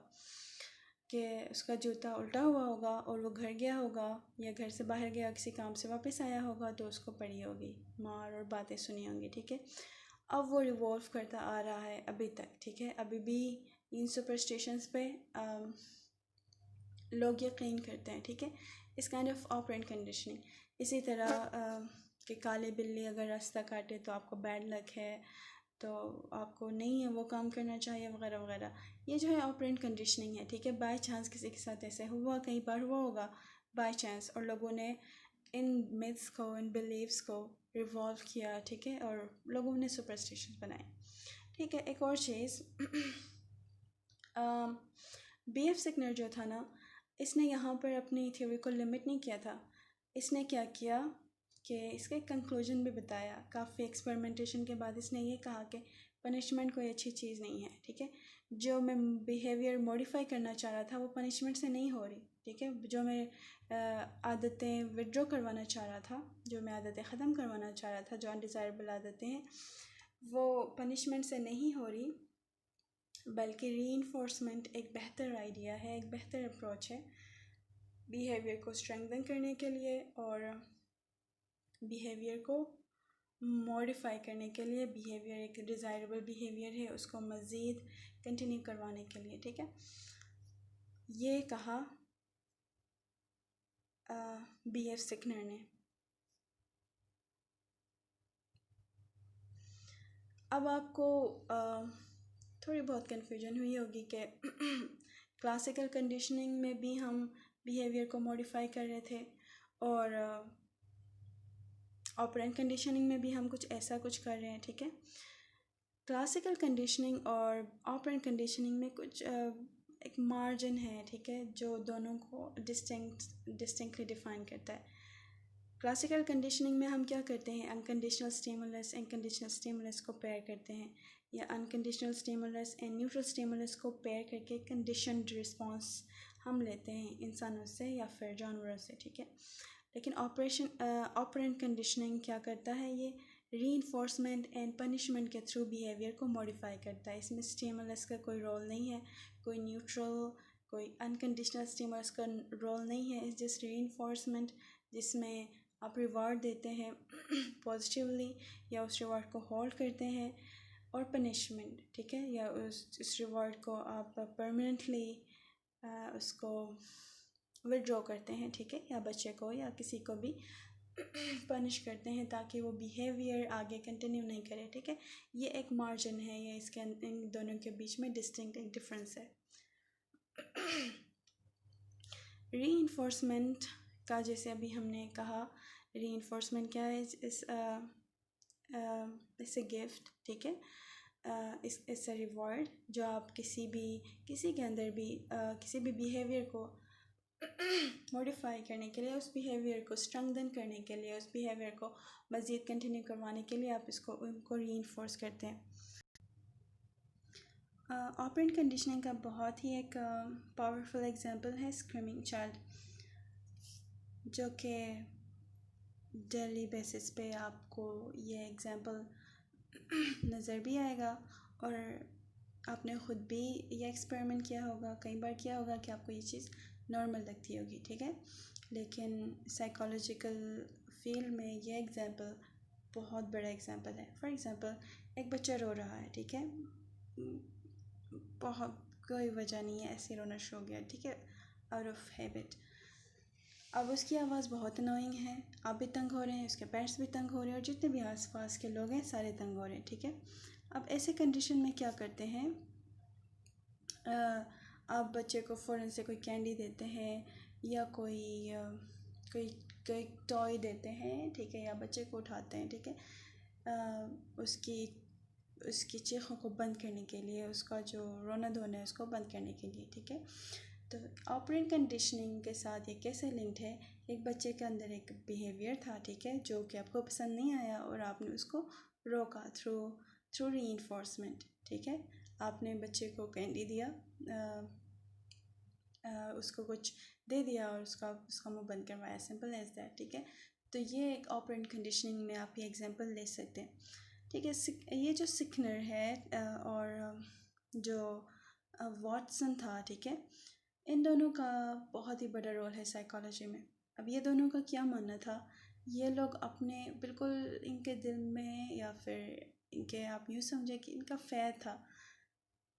कि उसका जूता उल्टा हुआ होगा और वो घर गया होगा या घर से बाहर गया, किसी काम से वापस आया होगा, तो उसको पड़ी होगी मार और बातें सुनी होंगी, ठीक है। अब वो रिवॉल्व करता आ रहा है अभी तक, ठीक है, अभी भी इन सुपरस्टिशंस पे लोग यकीन करते हैं, ठीक है। इस काइंड ऑफ ऑपरेंट कंडीशनिंग। इसी तरह कि काले बिल्ली अगर रास्ता काटे तो आपको बैड लक है, तो आपको नहीं है वो काम करना चाहिए, वगैरह वगैरह। ये जो है ऑपरेंट कंडीशनिंग है, ठीक है। बाय चांस किसी के साथ ऐसे हुआ, कई बार हुआ होगा बाय चांस, और लोगों ने इन मिथ्स को, इन बिलीव्स को रिवॉल्व किया, ठीक है, और लोगों ने सुपरस्टिशंस बनाए, ठीक है। एक और चीज़, B.F. सिकनर जो था ना, इसने यहाँ पर अपनी थ्योरी को लिमिट नहीं किया था। इसने क्या किया कि इसका एक कंक्लूजन भी बताया। काफ़ी एक्सपेरिमेंटेशन के बाद इसने ये कहा कि पनिशमेंट कोई अच्छी चीज़ नहीं है, ठीक है। जो मैं बिहेवियर मॉडिफाई करना चाह रहा था वो पनिशमेंट से नहीं हो रही, ठीक है। जो मैं आदतें विड्रॉ करवाना चाह रहा था, जो मैं आदतें ख़त्म करवाना चाह रहा था, जो अनडिज़ायरेबल आदतें हैं, वो पनिशमेंट से नहीं हो रही, बल्कि रीइंफोर्समेंट एक बेहतर आइडिया है, एक बेहतर अप्रोच है बिहेवियर को स्ट्रेंथन करने के लिए और बिहेवियर को मॉडिफाई करने के लिए। बिहेवियर एक डिज़ायरेबल बिहेवियर है, उसको मज़ीद कंटिन्यू करवाने के लिए, ठीक है। ये कहा B.F. सिकनर ने। अब आपको थोड़ी बहुत कन्फ्यूजन हुई होगी कि क्लासिकल कंडीशनिंग में भी हम बिहेवियर को मॉडिफाई कर रहे थे और ऑपरेंट कंडीशनिंग में भी हम कुछ ऐसा कुछ कर रहे हैं, ठीक है। क्लासिकल कंडीशनिंग और ऑपरेंट कंडीशनिंग में कुछ एक मार्जिन है, ठीक है, जो दोनों को डिस्टिंक्टली डिफाइन करता है। क्लासिकल कंडीशनिंग में हम क्या करते हैं, अनकंडीशनल स्टिमुलस अनकंडीशनल स्टिमुलस को पेयर करते हैं, या unconditional stimulus and neutral stimulus को पेयर करके कंडीशनड रिस्पॉन्स हम लेते हैं इंसानों से या फिर जानवरों से, ठीक है। लेकिन ऑपरेंट कंडीशनिंग क्या करता है, ये रीइंफोर्समेंट एंड पनिशमेंट के थ्रू बिहेवियर को मॉडिफाई करता है। इसमें स्टिमुलस का कोई रोल नहीं है, कोई न्यूट्रल, कोई अनकंडीशनल स्टिमुलस का रोल नहीं है। इस जस्ट रीइंफोर्समेंट, जिसमें आप रिवार्ड देते हैं पॉजिटिवली या उस रिवार्ड को होल्ड करते हैं, और पनिशमेंट, ठीक है, या उस रिवार्ड को आप परमानेंटली उसको विड्रॉ करते हैं, ठीक है, या बच्चे को या किसी को भी पनिश करते हैं ताकि वो बिहेवियर आगे कंटिन्यू नहीं करे, ठीक है। ये एक मार्जिन है, ये इसके इन दोनों के बीच में डिस्टिंक्ट एक डिफरेंस है। रीइंफोर्समेंट का, जैसे अभी हमने कहा, रीइंफोर्समेंट क्या है, इस ए गिफ्ट, ठीक है, इस ए रिवॉर्ड, जो आप किसी के अंदर भी किसी भी बिहेवियर को मॉडिफाई करने के लिए, उस बिहेवियर को स्ट्रेंथन करने के लिए, उस बिहेवियर को मज़ीद कंटिन्यू करवाने के लिए आप उनको रीइंफोर्स करते हैं। ऑपरेंट कंडीशनिंग का बहुत ही एक पावरफुल एग्जांपल है स्क्रीमिंग चाइल्ड, जो कि डेली बेसिस पे आपको ये एग्जांपल नज़र भी आएगा, और आपने ख़ुद भी ये एक्सपेरिमेंट किया होगा, कई बार किया होगा कि आपको ये चीज़ नॉर्मल लगती होगी, ठीक है। लेकिन साइकोलॉजिकल फील्ड में ये एग्जांपल बहुत बड़ा एग्जांपल है। फॉर एग्जांपल, एक बच्चा रो रहा है, ठीक है, बहुत कोई वजह नहीं है, ऐसे रोना शुरू हो गया, ठीक है, आउट ऑफ हैबिट। अब उसकी आवाज़ बहुत अनोइंग है, आप भी तंग हो रहे हैं, उसके पेरेंट्स भी तंग हो रहे हैं, और जितने भी आसपास के लोग हैं सारे तंग हो रहे हैं, ठीक है। अब ऐसे कंडीशन में क्या करते हैं, आप बच्चे को फ़ौरन से कोई कैंडी देते हैं या कोई कोई टॉय देते हैं, ठीक है, या बच्चे को उठाते हैं, ठीक है, उसकी चीखों को बंद करने के लिए, उसका जो रोना धोना है उसको बंद करने के लिए, ठीक है। तो ऑपरेंट कंडीशनिंग के साथ ये कैसे लिंक्ड है, एक बच्चे के अंदर एक बिहेवियर था, ठीक है, जो कि आपको पसंद नहीं आया और आपने उसको रोका थ्रू रीइंफोर्समेंट, ठीक है। आपने बच्चे को कैंडी दिया, उसको कुछ दे दिया और उसका मुंह बंद करवाया, सिंपल एज दैट, ठीक है। तो ये एक ऑपरेंट कंडीशनिंग में आप ये एग्जांपल ले सकते हैं, ठीक है। ये जो सिकनर है और जो वॉटसन था, ठीक है, इन दोनों का बहुत ही बड़ा रोल है साइकोलॉजी में। अब ये दोनों का क्या मानना था, ये लोग अपने बिल्कुल इनके दिल में, या फिर इनके, आप यूँ समझे कि इनका फ़ैद था।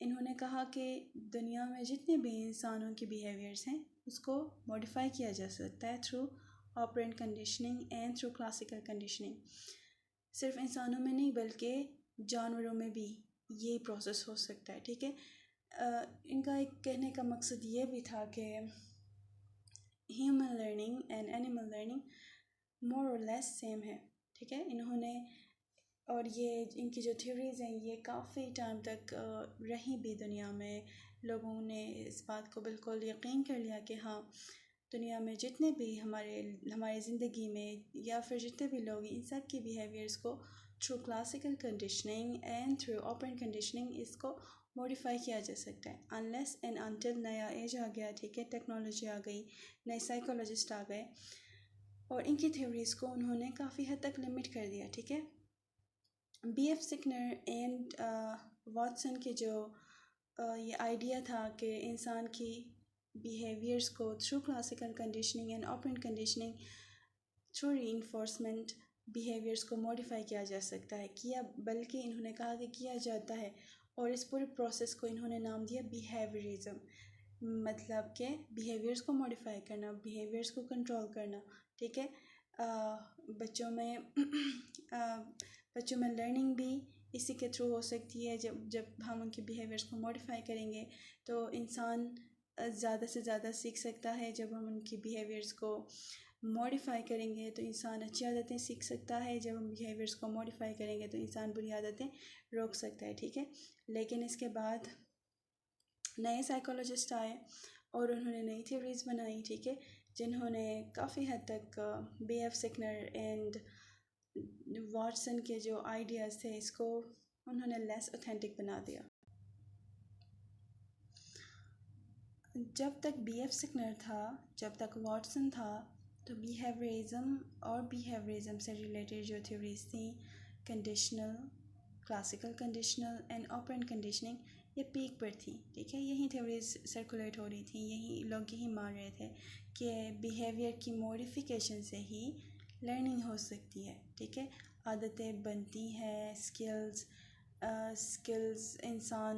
इन्होंने कहा कि दुनिया में जितने भी इंसानों के बिहेवियर्स हैं उसको मॉडिफाई किया जा सकता है through operand conditioning and through classical conditioning. सिर्फ इंसानों में नहीं बल्कि जानवरों में भी ये प्रोसेस हो सकता है, ठीक है। इनका एक कहने का मकसद ये भी था कि human learning and animal learning more और लेस सेम है, ठीक है। इन्होंने और ये इनकी जो थ्योरीज़ हैं ये काफ़ी टाइम तक रही भी दुनिया में। लोगों ने इस बात को बिल्कुल यकीन कर लिया कि हाँ, दुनिया में जितने भी हमारी ज़िंदगी में या फिर जितने भी लोग, इन सब की बिहेवियर्स को through classical conditioning and through open conditioning इसको मॉडिफाई किया जा सकता है। अनलेस एंड अनटिल नया एज आ गया, ठीक है, टेक्नोलॉजी आ गई, नए साइकोलॉजिस्ट आ गए और इनकी थ्योरीज़ को उन्होंने काफ़ी हद तक लिमिट कर दिया, ठीक है। B.F. सिकनर एंड वाटसन के जो ये आइडिया था कि इंसान की बिहेवियर्स को through classical conditioning and operant conditioning through reinforcement behaviours को मॉडिफाई किया जा सकता है, किया बल्कि इन्होंने कहा कि किया जाता है। और इस पूरे प्रोसेस को इन्होंने नाम दिया बिहेवियरिज्म, मतलब कि बिहेवियर्स को मॉडिफाई करना, बिहेवियर्स को कंट्रोल करना, ठीक है। बच्चों में बच्चों में लर्निंग भी इसी के थ्रू हो सकती है। जब हम उनके बिहेवियर्स को मॉडिफाई करेंगे तो इंसान ज़्यादा से ज़्यादा सीख सकता है। जब हम उनकी बिहेवियर्स को मॉडिफाई करेंगे तो इंसान अच्छी आदतें सीख सकता है। जब हम बिहेवियर्स को मॉडिफाई करेंगे तो इंसान बुरी आदतें रोक सकता है, ठीक है। लेकिन इसके बाद नए साइकोलॉजिस्ट आए और उन्होंने नई थ्योरीज़ बनाई, ठीक है, जिन्होंने काफ़ी हद तक B.F. सिकनर एंड वाटसन के जो आइडियाज़ थे इसको उन्होंने लेस ऑथेंटिक बना दिया। जब तक B.F. सिकनर था, जब तक वाटसन था, तो बिहेवियरिज्म से रिलेटेड जो थ्योरीज थी, conditional, classical conditional and operant conditioning, ये पीक पर थी, ठीक है। यही थ्योरीज सर्कुलेट हो रही थी, यही लोग यही मान रहे थे कि बिहेवियर की मॉडिफिकेशन से ही लर्निंग हो सकती है, ठीक है। आदतें बनती हैं, स्किल्स इंसान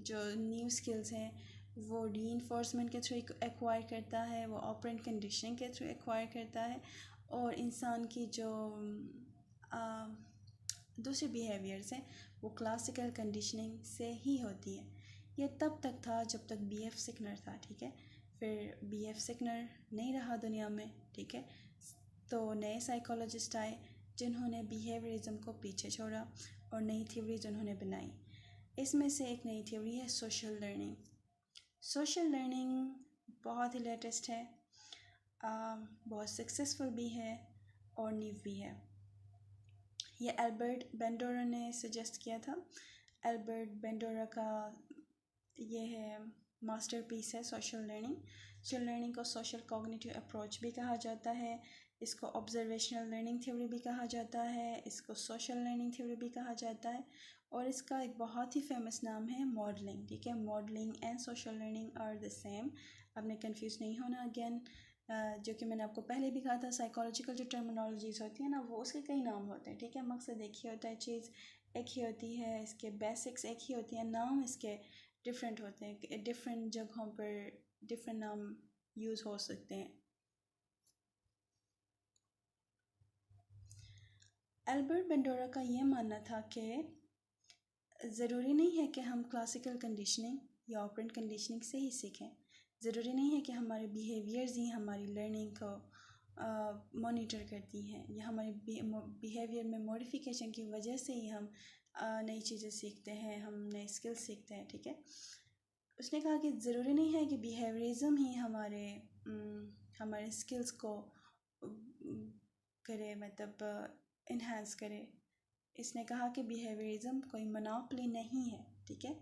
जो न्यू स्किल्स हैं वो रीइंफोर्समेंट के थ्रू एक्वायर करता है, वो ऑपरेंट कंडीशनिंग के थ्रू एक्वायर करता है। और इंसान की जो दूसरे बिहेवियर्स हैं वो क्लासिकल कंडीशनिंग से ही होती है। ये तब तक था जब तक B.F. सिकनर था, ठीक है। फिर B.F. सिकनर नहीं रहा दुनिया में, ठीक है, तो नए साइकोलॉजिस्ट आए जिन्होंने बिहेवियरिज्म को पीछे छोड़ा और नई थ्योरीज उन्होंने बनाई। इसमें से एक नई थ्योरी है सोशल लर्निंग। सोशल लर्निंग बहुत ही लेटेस्ट है, बहुत सक्सेसफुल भी है और न्यू भी है। ये एल्बर्ट बेंडोरा ने सजेस्ट किया था। एल्बर्ट बेंडोरा का ये है मास्टरपीस है सोशल लर्निंग। सोशल लर्निंग को सोशल कॉग्निटिव अप्रोच भी कहा जाता है, इसको ऑब्जर्वेशनल लर्निंग थ्योरी भी कहा जाता है, इसको सोशल लर्निंग थ्योरी भी कहा जाता है। और इसका एक बहुत ही फेमस नाम है मॉडलिंग, ठीक है। Modelling and social learning are the same, आपने कंफ्यूज नहीं होना। अगेन जो कि मैंने आपको पहले भी कहा था, साइकोलॉजिकल जो टर्मिनोलॉजीज़ होती है ना, वो उसके कई नाम होते हैं, ठीक है। मकसद एक ही होता है, चीज़ एक ही होती है, इसके बेसिक्स एक ही होती हैं, नाम इसके डिफरेंट होते हैं, डिफरेंट जगहों पर डिफरेंट नाम यूज़ हो सकते हैं। एल्बर्ट बेंडोरा का ये मानना था कि ज़रूरी नहीं है कि हम क्लासिकल कंडीशनिंग या ऑपरेंट कंडीशनिंग से ही सीखें। ज़रूरी नहीं है कि हमारे बिहेवियर्स ही हमारी लर्निंग को मॉनिटर करती हैं या हमारे बिहेवियर में मॉडिफिकेशन की वजह से ही हम नई चीज़ें सीखते हैं, हम नए स्किल्स सीखते हैं, ठीक है। उसने कहा कि ज़रूरी नहीं है कि बिहेवियरिज्म ही हमारे स्किल्स को करे, मतलब इन्हांस करे। इसने कहा कि बिहेवियरिज्म कोई मोनोपोली नहीं है, ठीक है।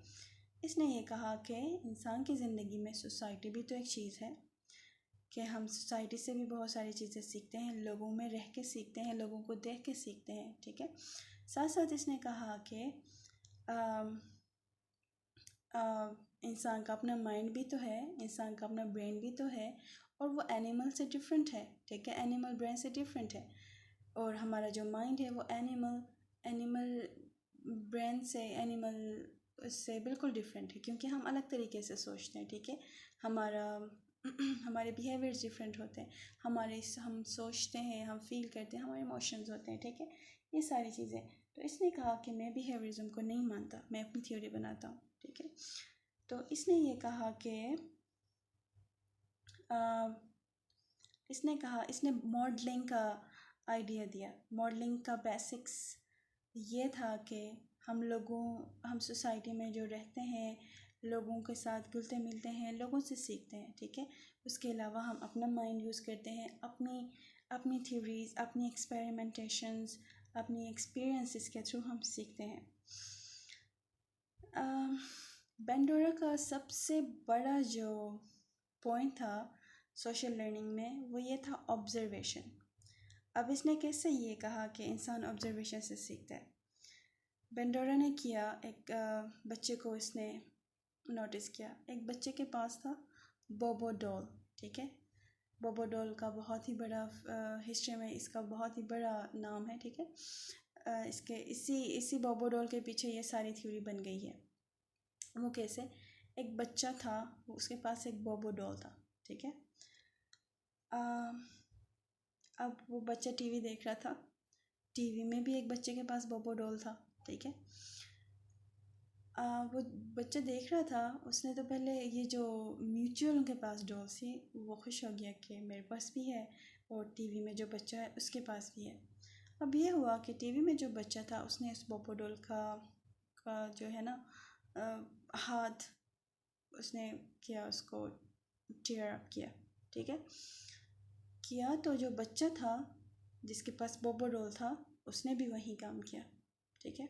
इसने ये कहा कि इंसान की ज़िंदगी में सोसाइटी भी तो एक चीज़ है, कि हम सोसाइटी से भी बहुत सारी चीज़ें सीखते हैं, लोगों में रह के सीखते हैं, लोगों को देख के सीखते हैं, ठीक है। साथ साथ इसने कहा कि इंसान का अपना माइंड भी तो है, इंसान का अपना ब्रेन भी तो है, और वो एनिमल से डिफरेंट है, ठीक है। एनिमल ब्रेन से डिफरेंट है और हमारा जो माइंड है वो एनिमल ब्रेन से, एनिमल से बिल्कुल डिफरेंट है, क्योंकि हम अलग तरीके से सोचते हैं, ठीक है। हमारे बिहेवियर्स डिफरेंट होते हैं, हम सोचते हैं, हम फील करते हैं, हमारे इमोशंस होते हैं, ठीक है, ये सारी चीज़ें। तो इसने कहा कि मैं बिहेवियरिज्म को नहीं मानता, मैं अपनी थ्योरी बनाता हूँ, ठीक है। तो इसने ये कहा कि इसने मॉडलिंग का आइडिया दिया। मॉडलिंग का बेसिक्स ये था कि हम सोसाइटी में जो रहते हैं, लोगों के साथ घुलते मिलते हैं, लोगों से सीखते हैं, ठीक है। उसके अलावा हम अपना माइंड यूज़ करते हैं, अपनी अपनी थ्योरीज, अपनी एक्सपेरिमेंटेशंस, अपनी एक्सपीरियंसेस के थ्रू हम सीखते हैं। बेंडोरा का सबसे बड़ा जो पॉइंट था सोशल लर्निंग में वो ये था ऑब्जर्वेशन। अब इसने कैसे ये कहा कि इंसान ऑब्जर्वेशन से सीखता है। बेंडोरा ने किया, एक बच्चे को इसने नोटिस किया। एक बच्चे के पास था बोबो डॉल, ठीक है। बोबो डॉल का बहुत ही बड़ा हिस्ट्री में इसका बहुत ही बड़ा नाम है, ठीक है। इसके इसी बोबो डॉल के पीछे ये सारी थ्योरी बन गई है। वो कैसे, एक बच्चा था, उसके पास एक बोबो डॉल था, ठीक है। अब वो बच्चा टीवी देख रहा था, टीवी में भी एक बच्चे के पास बोबो डॉल था, ठीक है। वो बच्चा देख रहा था, उसने तो पहले ये जो म्यूचुअल उनके पास डॉल थी वो खुश हो गया कि मेरे पास भी है और टीवी में जो बच्चा है उसके पास भी है। अब ये हुआ कि टीवी में जो बच्चा था उसने उस बोबो डॉल का जो है ना हाथ उसने किया, उसको चेयर अप किया, ठीक है। किया तो जो बच्चा था जिसके पास बोबो डॉल था उसने भी वही काम किया, ठीक है।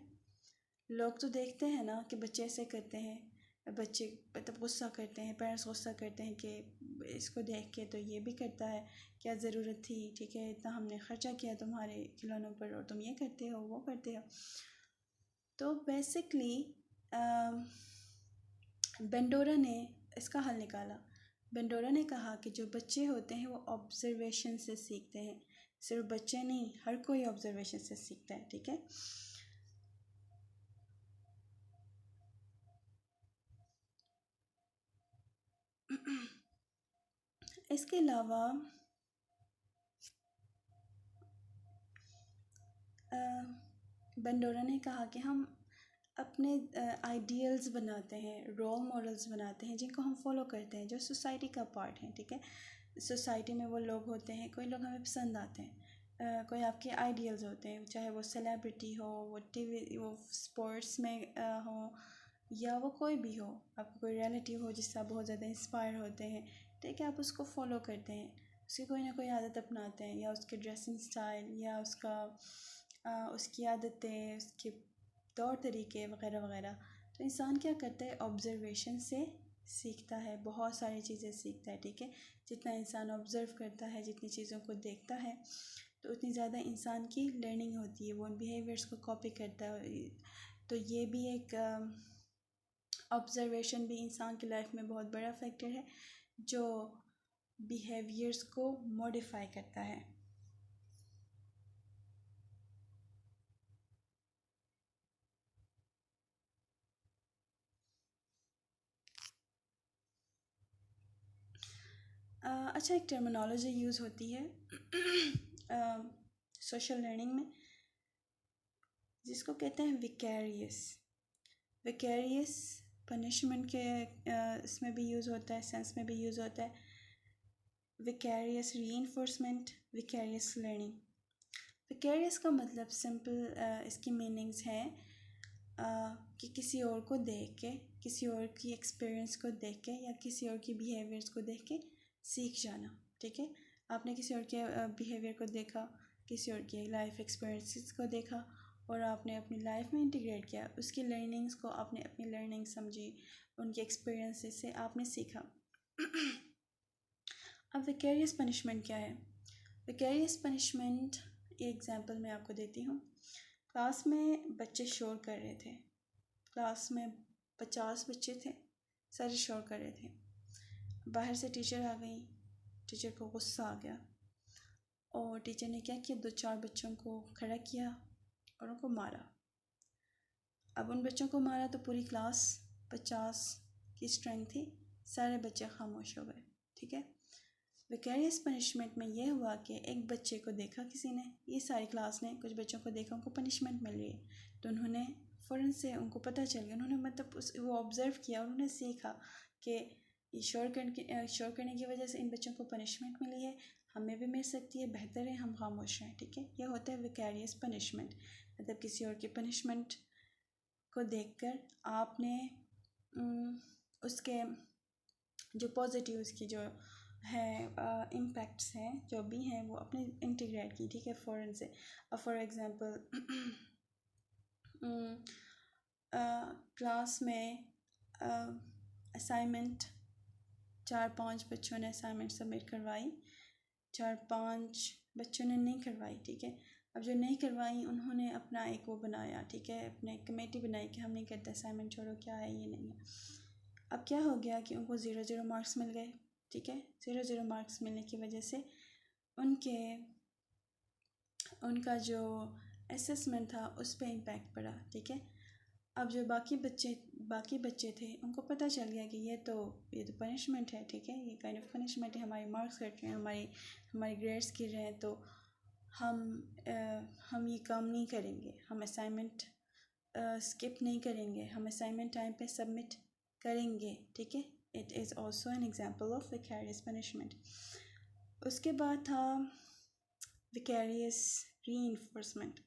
लोग तो देखते हैं ना कि बच्चे ऐसे करते हैं, बच्चे मतलब गुस्सा करते हैं, पेरेंट्स गुस्सा करते हैं कि इसको देख के तो ये भी करता है, क्या ज़रूरत थी, ठीक है, इतना हमने ख़र्चा किया तुम्हारे खिलौनों पर और तुम ये करते हो वो करते हो। तो बेसिकली बेंडोरा ने इसका हल निकाला। बेंडोरा ने कहा कि जो बच्चे होते हैं वो ऑब्जर्वेशन से सीखते हैं। सिर्फ बच्चे नहीं, हर कोई ऑब्जर्वेशन से सीखता है, ठीक है। इसके अलावा बेंडोरा ने कहा कि हम अपने आइडियल्स बनाते हैं, रोल मॉडल्स बनाते हैं जिनको हम फॉलो करते हैं, जो सोसाइटी का पार्ट है, ठीक है। सोसाइटी में वो लोग होते हैं, कोई लोग हमें पसंद आते हैं, कोई आपके आइडियल्स होते हैं, चाहे वो सेलिब्रिटी हो, वो टीवी, वो स्पोर्ट्स में हो, या वो कोई भी हो, आपका कोई रिलेटिव हो जिससे आप बहुत ज़्यादा इंस्पायर होते हैं, ठीक है। आप उसको फॉलो करते हैं, उसकी कोई ना कोई आदत अपनाते हैं, या उसके ड्रेसिंग स्टाइल, या उसकी आदतें, उसके तौर तरीके वगैरह वगैरह। तो इंसान क्या करता है, ऑब्जर्वेशन से सीखता है, बहुत सारी चीज़ें सीखता है, ठीक है। जितना इंसान ऑब्ज़र्व करता है, जितनी चीज़ों को देखता है, तो उतनी ज़्यादा इंसान की लर्निंग होती है, वो उन बिहेवियर्स को कॉपी करता है। तो ये भी एक ऑब्ज़र्वेशन भी इंसान की लाइफ में बहुत बड़ा फैक्टर है जो बिहेवियर्स को मॉडिफाई करता है। अच्छा, एक टर्मिनोलॉजी यूज़ होती है सोशल लर्निंग में जिसको कहते हैं विकेरियस। विकेरियस पनिशमेंट के इसमें भी यूज़ होता है, सेंस में भी यूज़ होता है। Vicarious reinforcement, vicarious learning. Vicarious का मतलब सिंपल इसकी मीनिंग्स हैं कि किसी और को देख के, किसी और की एक्सपीरियंस को देख के, या किसी और की बिहेवियर्स को देख के सीख जाना, ठीक है। आपने किसी और के बिहेवियर को देखा, किसी और की लाइफ एक्सपीरियंसेस को देखा और आपने अपनी लाइफ में इंटीग्रेट किया, उसकी लर्निंग्स को आपने अपनी लर्निंग समझी, उनके एक्सपीरियंसेस से आपने सीखा। अब विकेरियस पनिशमेंट क्या है। विकेरियस पनिशमेंट, ये एग्जांपल मैं आपको देती हूँ। क्लास में बच्चे शोर कर रहे थे, क्लास में 50 बच्चे थे, सारे शोर कर रहे थे। बाहर से टीचर आ गई, टीचर को गुस्सा आ गया और टीचर ने क्या किया, 2-4 बच्चों को खड़ा किया और उनको मारा। अब उन बच्चों को मारा तो पूरी क्लास 50 की स्ट्रेंथ थी, सारे बच्चे खामोश हो गए, ठीक है। विकेरियस पनिशमेंट में यह हुआ कि एक बच्चे को देखा किसी ने, ये सारी क्लास ने कुछ बच्चों को देखा उनको पनिशमेंट मिल रही है, तो उन्होंने फ़ौरन से, उनको पता चल गया, उन्होंने मतलब वो ऑब्ज़र्व किया और उन्होंने सीखा कि शोर करने की वजह से इन बच्चों को पनिशमेंट मिली है, हमें भी मिल सकती है, बेहतर है हम खामोश रहें, ठीक है। यह होता है विकैरियस पनिशमेंट, मतलब किसी और की पनिशमेंट को देखकर आपने उसके जो पॉजिटिव उसकी जो है इम्पैक्ट्स हैं जो भी हैं वो अपने इंटीग्रेट की, ठीक है, फ़ौरन से। फॉर एग्ज़ाम्पल क्लास में असाइनमेंट 4-5 बच्चों ने असाइनमेंट सबमिट करवाई, 4-5 बच्चों ने नहीं करवाई, ठीक है। अब जो नहीं करवाई उन्होंने अपना एक वो बनाया, ठीक है, अपने कमेटी बनाई कि हम नहीं करते असाइनमेंट, छोड़ो क्या है ये नहीं है। अब क्या हो गया कि उनको 0-0 मार्क्स मिल गए, ठीक है। 0-0 मार्क्स मिलने की वजह से उनका जो असेसमेंट था उस पर इम्पैक्ट पड़ा, ठीक है। अब जो बाकी बच्चे थे उनको पता चल गया कि ये तो पनिशमेंट है, ठीक है, ये काइंड ऑफ पनिशमेंट है, हमारे मार्क्स कट रहे हैं, हमारे ग्रेड्स गिर रहे हैं, तो हम ये काम नहीं करेंगे, हम असाइनमेंट स्किप नहीं करेंगे, हम असाइनमेंट टाइम पे सबमिट करेंगे, ठीक है। It is also an example of vicarious punishment. उसके बाद था विकैरियस रीइंफोर्समेंट।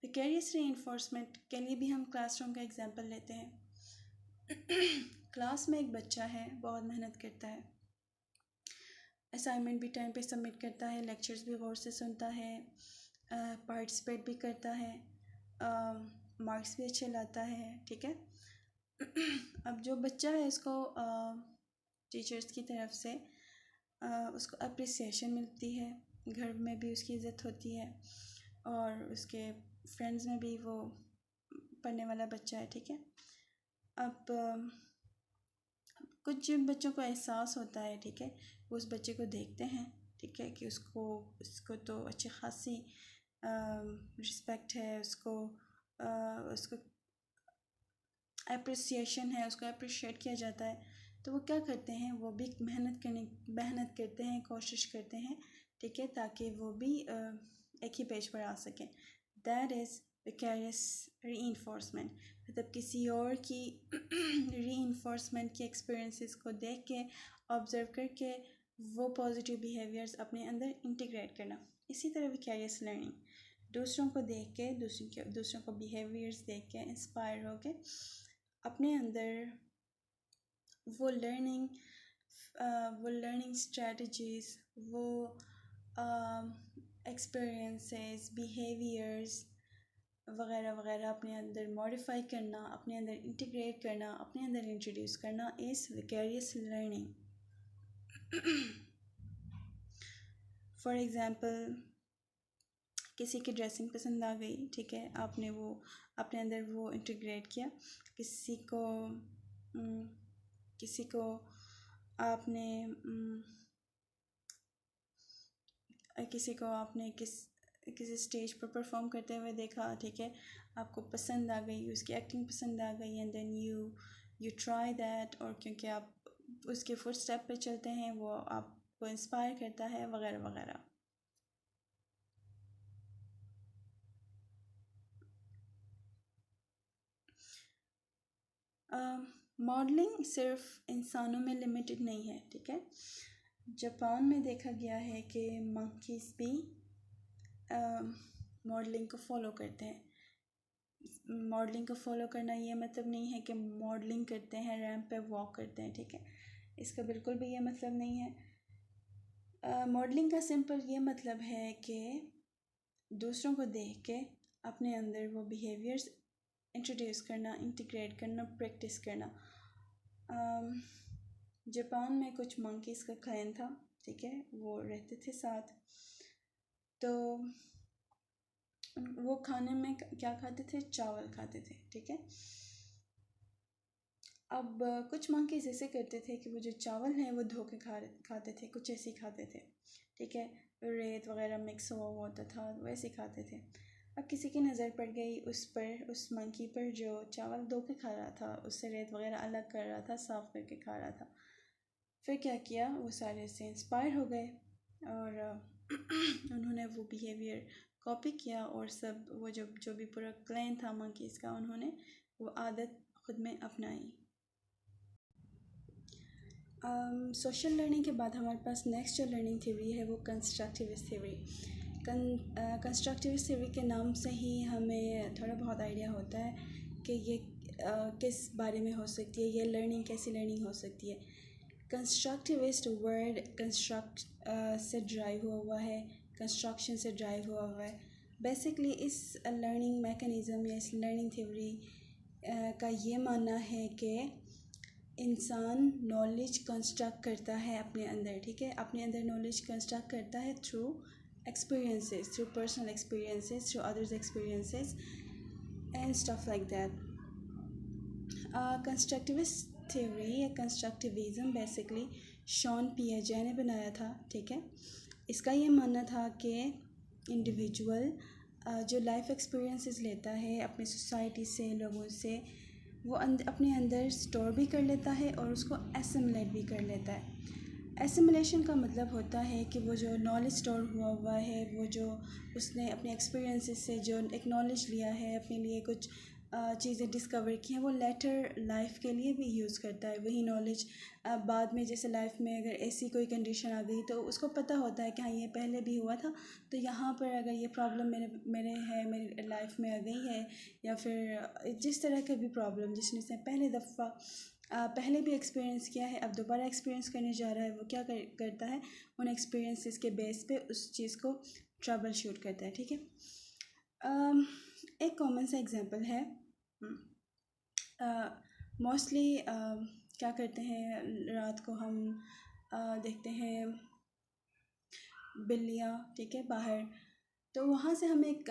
विकैरियस रीइंफोर्समेंट के लिए भी हम क्लासरूम का एग्जांपल लेते हैं। क्लास में एक बच्चा है, बहुत मेहनत करता है, असाइनमेंट भी टाइम पे सबमिट करता है, लेक्चर्स भी गौर से सुनता है, पार्टिसिपेट भी करता है, मार्क्स भी अच्छे लाता है, ठीक है। अब जो बच्चा है उसको टीचर्स की तरफ से उसको अप्रिसिएशन मिलती है, घर में भी उसकी इज़्ज़त होती है और उसके फ्रेंड्स में भी वो पढ़ने वाला बच्चा है, ठीक है। अब कुछ बच्चों को एहसास होता है, ठीक है, वो उस बच्चे को देखते हैं, ठीक है, कि उसको तो अच्छी खासी रिस्पेक्ट है, उसको अप्रिसिएशन है, उसको अप्रिशिएट किया जाता है, तो वो क्या करते हैं, वो भी मेहनत करते हैं, कोशिश करते हैं, ठीक है, ताकि वो भी एक ही पेज पर आ सकें। दैट इज़ विकैरियस रीइंफोर्समेंट, मतलब किसी और की रीइंफोर्समेंट के एक्सपीरियंसेस को देख के, ऑब्ज़र्व करके वो पॉजिटिव बिहेवियर्स अपने अंदर इंटीग्रेट करना। इसी तरह विकैरियस लर्निंग, दूसरों को देख के, दूसरों को बिहेवियर्स देख के इंस्पायर हो के अपने अंदर वो लर्निंग स्ट्रेटजीज़, वो एक्सपीरियंसेस, बिहेवियर्स वगैरह वगैरह अपने अंदर मॉडिफाई करना, अपने अंदर इंटीग्रेट करना, अपने अंदर इंट्रोड्यूस करना is vicarious learning. For example, किसी की ड्रेसिंग पसंद आ गई, ठीक है, आपने वो अपने अंदर वो इंटीग्रेट किया, किसी को आपने किसी स्टेज पर परफॉर्म करते हुए देखा, ठीक है, आपको पसंद आ गई, उसकी एक्टिंग पसंद आ गई, and then you try that, और क्योंकि आप उसके फुट स्टेप पे चलते हैं वो आपको इंस्पायर करता है वगैरह वगैरह। मॉडलिंग सिर्फ इंसानों में लिमिटेड नहीं है, ठीक है। जापान में देखा गया है कि मंकीज़ भी मॉडलिंग को फॉलो करते हैं। मॉडलिंग को फॉलो करना ये मतलब नहीं है कि मॉडलिंग करते हैं, रैंप पे वॉक करते हैं, ठीक है, इसका बिल्कुल भी ये मतलब नहीं है। मॉडलिंग का सिंपल ये मतलब है कि दूसरों को देख के अपने अंदर वो बिहेवियर्स इंट्रोड्यूस करना, इंटीग्रेट करना, प्रैक्टिस करना। जापान में कुछ मंकीज़ का क्लैन था, ठीक है, वो रहते थे साथ, तो वो खाने में क्या खाते थे, चावल खाते थे, ठीक है। अब कुछ मंकीज़ ऐसे करते थे कि वो जो चावल हैं वो धो के खाते थे, कुछ ऐसे खाते थे, ठीक है, रेत वगैरह मिक्स हुआ होता था वैसे खाते थे। अब किसी की नज़र पड़ गई उस मंकी पर जो चावल धो के खा रहा था, उससे रेत वगैरह अलग कर रहा था, साफ़ करके खा रहा था। फिर क्या किया, वो सारे से इंस्पायर हो गए और उन्होंने वो बिहेवियर कॉपी किया, और सब वो जो भी पूरा क्लैन था मंकीज़ का, उन्होंने वो आदत खुद में अपनाई। सोशल लर्निंग के बाद हमारे पास नेक्स्ट जो लर्निंग थ्योरी है वो कंस्ट्रक्टिविस्ट थ्योरी। कंस्ट्रक्टिविस्ट थ्योरी के नाम से ही हमें थोड़ा बहुत आइडिया होता है कि ये किस बारे में हो सकती है, ये लर्निंग कैसी लर्निंग हो सकती है। कंस्ट्रक्टिविस्ट वर्ड कंस्ट्रक्ट से ड्राइव हुआ है, कंस्ट्रक्शन से ड्राइव हुआ है। बेसिकली इस लर्निंग मैकेनिज़्म या इस लर्निंग थ्योरी का ये मानना है कि इंसान नॉलेज कंस्ट्रक्ट करता है अपने अंदर, ठीक है, अपने अंदर नॉलेज कंस्ट्रक्ट करता है through experiences, through personal experiences, through others experiences and stuff like that. Constructivist theory या कंस्ट्रक्टिविज़म बेसिकली शॉन पियाजे ने बनाया था, ठीक है। इसका ये मानना था कि इंडिविजुअल जो लाइफ एक्सपीरियंसेस लेता है अपनी सोसाइटी से, लोगों से, वो अपने अंदर स्टोर भी कर लेता है और उसको एसिमुलेट भी कर लेता है। एसिमुलेशन का मतलब होता है कि वो जो नॉलेज स्टोर हुआ है, वो जो उसने अपने एक्सपीरियंसेस से जो एक नॉलेज लिया है, अपने लिए कुछ चीज़ें डिस्कवर की हैं, वो लेटर लाइफ के लिए भी यूज़ करता है। वही नॉलेज बाद में जैसे लाइफ में अगर ऐसी कोई कंडीशन आ गई तो उसको पता होता है कि हाँ ये पहले भी हुआ था, तो यहाँ पर अगर ये प्रॉब्लम मेरे लाइफ में आ गई है, या फिर जिस तरह का भी प्रॉब्लम जिसने से पहले दफ़ा पहले भी एक्सपीरियंस किया है, अब दोबारा एक्सपीरियंस करने जा रहा है, वो क्या करता है, उन एक्सपीरियंसेस के बेस पे उस चीज़ को ट्रबल शूट करता है, ठीक है। एक कॉमन सा एग्जांपल है, मोस्टली क्या करते हैं, रात को हम देखते हैं बिल्लियाँ, ठीक है, बाहर, तो वहाँ से हम एक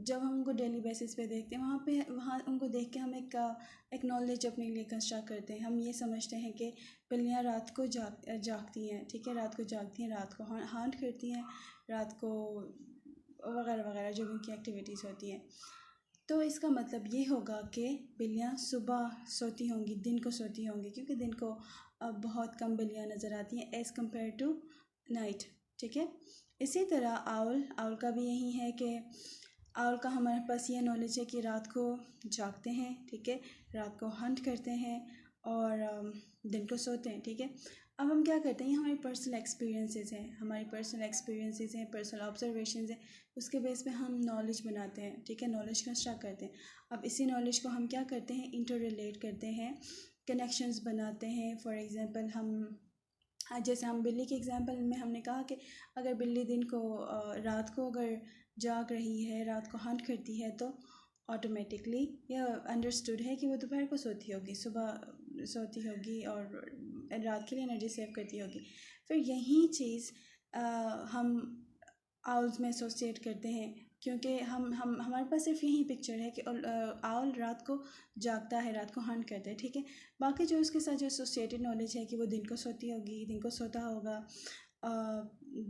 जब हम उनको डेली बेसिस पे देखते हैं, वहाँ उनको देख के हम एक नॉलेज अपने लिए कंस्ट्रक्ट करते हैं। हम ये समझते हैं कि बिल्लियाँ रात को जागती हैं, ठीक है, रात को जागती हैं, रात को हांट करती हैं, रात को वगैरह वगैरह जो भी उनकी एक्टिविटीज़ होती हैं। तो इसका मतलब ये होगा कि बिल्लियाँ सुबह सोती होंगी, दिन को सोती होंगी, क्योंकि दिन को बहुत कम बिल्लियाँ नज़र आती हैं एज़ कम्पेयर टू नाइट, ठीक है। इसी तरह आउल का भी यही है कि आउल का हमारे पास ये नॉलेज है कि रात को जागते हैं, ठीक है, रात को हंट करते हैं और दिन को सोते हैं, ठीक है। अब हम क्या करते हैं, हमारी पर्सनल एक्सपीरियंसेस हैं, पर्सनल ऑब्जर्वेशंस हैं, उसके बेस पे हम नॉलेज बनाते हैं, ठीक है, नॉलेज कंस्ट्रक्ट करते हैं। अब इसी नॉलेज को हम क्या करते हैं, इंटर रिलेट करते हैं, कनेक्शंस बनाते हैं। फॉर एग्जांपल जैसे हम बिल्ली के एग्जांपल में हमने कहा कि अगर बिल्ली दिन को रात को अगर जाग रही है, रात को हंट करती है, तो ऑटोमेटिकली यह अंडरस्टूड है कि वो दोपहर को सोती होगी, सुबह सोती होगी और रात के लिए एनर्जी सेव करती होगी। फिर यही चीज़ हम आउल्स में एसोसिएट करते हैं, क्योंकि हम हमारे पास सिर्फ यही पिक्चर है कि आउल रात को जागता है, रात को हंट करता है, ठीक है। बाकी जो उसके साथ जो एसोसिएटेड नॉलेज है कि वो दिन को सोती होगी, दिन को सोता होगा,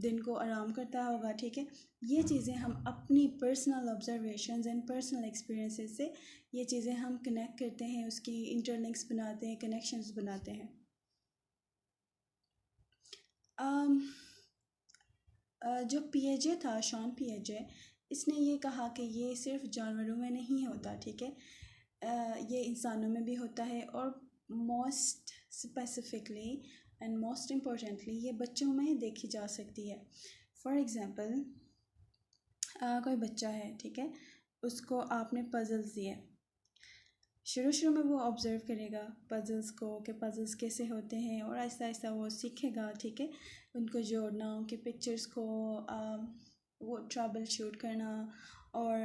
दिन को आराम करता होगा, ठीक है, ये चीज़ें हम अपनी personal observations and personal experiences से ये चीज़ें हम कनेक्ट करते हैं, उसकी इंटरलिंक्स बनाते हैं, कनेक्शंस बनाते हैं। जो पिएजे था, शॉन पिएजे, इसने ये कहा कि ये सिर्फ जानवरों में नहीं होता, ठीक है, ये इंसानों में भी होता है, और most specifically and most importantly ये बच्चों में देखी जा सकती है। फॉर एग्ज़ाम्पल कोई बच्चा है, ठीक है, उसको आपने पज़ल्स दिए, शुरू में वो ऑब्ज़र्व करेगा पज़ल्स को कि पज़ल्स कैसे होते हैं, और आहिस्ता आहिस्ता वो सीखेगा, ठीक है, उनको जोड़ना, उनके पिक्चर्स को वो ट्रबल शूट करना, और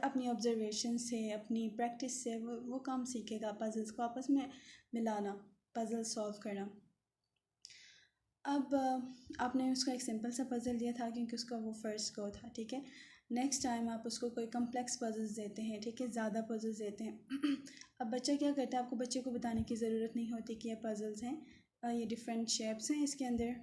अपनी ऑब्जर्वेशन से, अपनी प्रैक्टिस से वो काम सीखेगा, पज़ल्स को आपस में मिलाना, पज़ल सॉल्व करना। अब आपने उसको एक सिंपल सा पज़ल दिया था क्योंकि उसका वो फर्स्ट गो था, ठीक है। नेक्स्ट टाइम आप उसको कोई कम्प्लेक्स पज़ल्स देते हैं, ठीक है, ज़्यादा पज़ल्स देते हैं। अब बच्चा क्या करता है, आपको बच्चे को बताने की ज़रूरत नहीं होती कि ये पज़ल्स हैं, ये डिफरेंट शेप्स हैं इसके अंदर,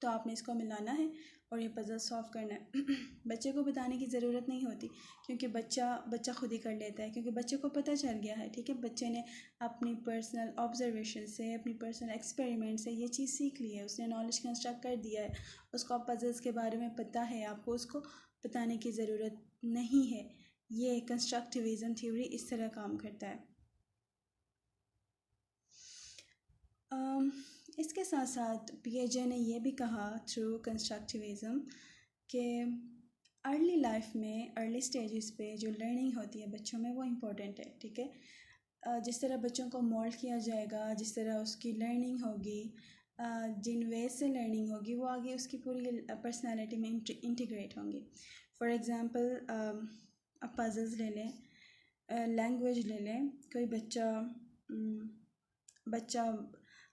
तो आपने इसको मिलाना है और ये पज़ल सॉल्व करना है। बच्चे को बताने की ज़रूरत नहीं होती, क्योंकि बच्चा खुद ही कर लेता है, क्योंकि बच्चे को पता चल गया है, ठीक है, बच्चे ने अपनी पर्सनल ऑब्जर्वेशन से, अपनी पर्सनल एक्सपेरिमेंट से ये चीज़ सीख ली है, उसने नॉलेज कंस्ट्रक्ट कर दिया है, उसको अब पज़ल्स के बारे में पता है, आपको उसको बताने की ज़रूरत नहीं है। ये कंस्ट्रक्टिविज़म थ्योरी इस तरह काम करता है। अम, इसके साथ साथ पिएजे ने ये भी कहा थ्रू कंस्ट्रक्टिविज़म कि अर्ली लाइफ में अर्ली स्टेजेस पे जो लर्निंग होती है बच्चों में वो इम्पोर्टेंट है, ठीक है। जिस तरह बच्चों को मोल्ड किया जाएगा, जिस तरह उसकी लर्निंग होगी, जिन वे से लर्निंग होगी वो आगे उसकी पूरी पर्सनालिटी में इंटीग्रेट होंगी। फॉर एग्ज़ाम्पल अब पजल्स ले लें, लैंग्वेज ले लें। कोई बच्चा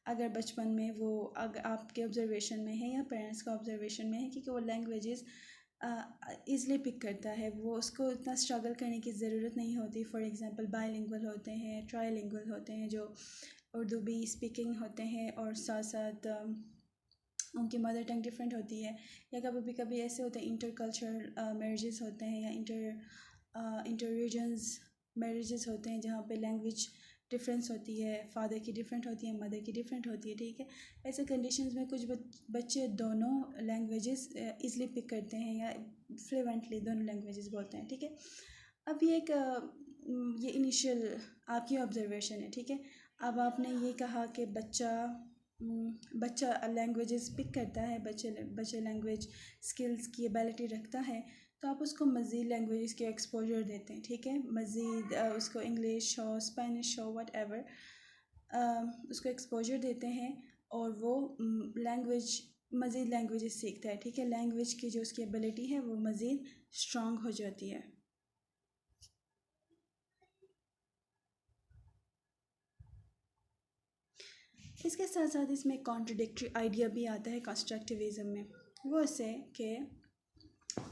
अगर बचपन में वो अगर आपके ऑब्जर्वेशन में है या पेरेंट्स का ऑब्जर्वेशन में है कि वो लैंग्वेजेस ईज़िली पिक करता है, वो उसको इतना स्ट्रगल करने की ज़रूरत नहीं होती। फॉर एग्ज़ाम्पल बाइलिंगुअल होते हैं, ट्राइलिंगुअल होते हैं जो उर्दू भी स्पीकिंग होते हैं और साथ साथ उनकी मदर टंग डिफरेंट होती है। या कभी कभी ऐसे होते हैं इंटर कल्चरल मैरिजेस होते हैं या इंटर रीजन्स मैरिजेस होते हैं जहाँ पे लैंग्वेज डिफरेंस होती है, फादर की डिफरेंट होती है, मदर की डिफरेंट होती है, ठीक है। ऐसे कंडीशंस में कुछ बच्चे दोनों लैंग्वेजेस ईज़िली पिक करते हैं या फ्लुएंटली दोनों लैंग्वेजेस बोलते हैं, ठीक है। अब ये इनिशियल आपकी ऑब्जर्वेशन है, ठीक है। अब आपने ये कहा कि बच्चा लैंग्वेजेस पिक करता है, बच्चे लैंग्वेज स्किल्स की एबिलिटी रखता है, तो आप उसको मज़ीद लैंग्वेजेस के एक्सपोजर देते हैं, ठीक है। मज़ीद उसको इंग्लिश हो, स्पेनिश हो, वट एवर, उसको एक्सपोजर देते हैं और वो मज़ीद लैंग्वेजेस सीखता है, ठीक है। लैंग्वेज की जो उसकी एबिलिटी है वो मज़ीद स्ट्रॉन्ग हो जाती है। इसके साथ साथ इसमें कॉन्ट्रडिक्टरी आइडिया भी आता है कंस्ट्रक्टिविज़म में। वो ऐसे कि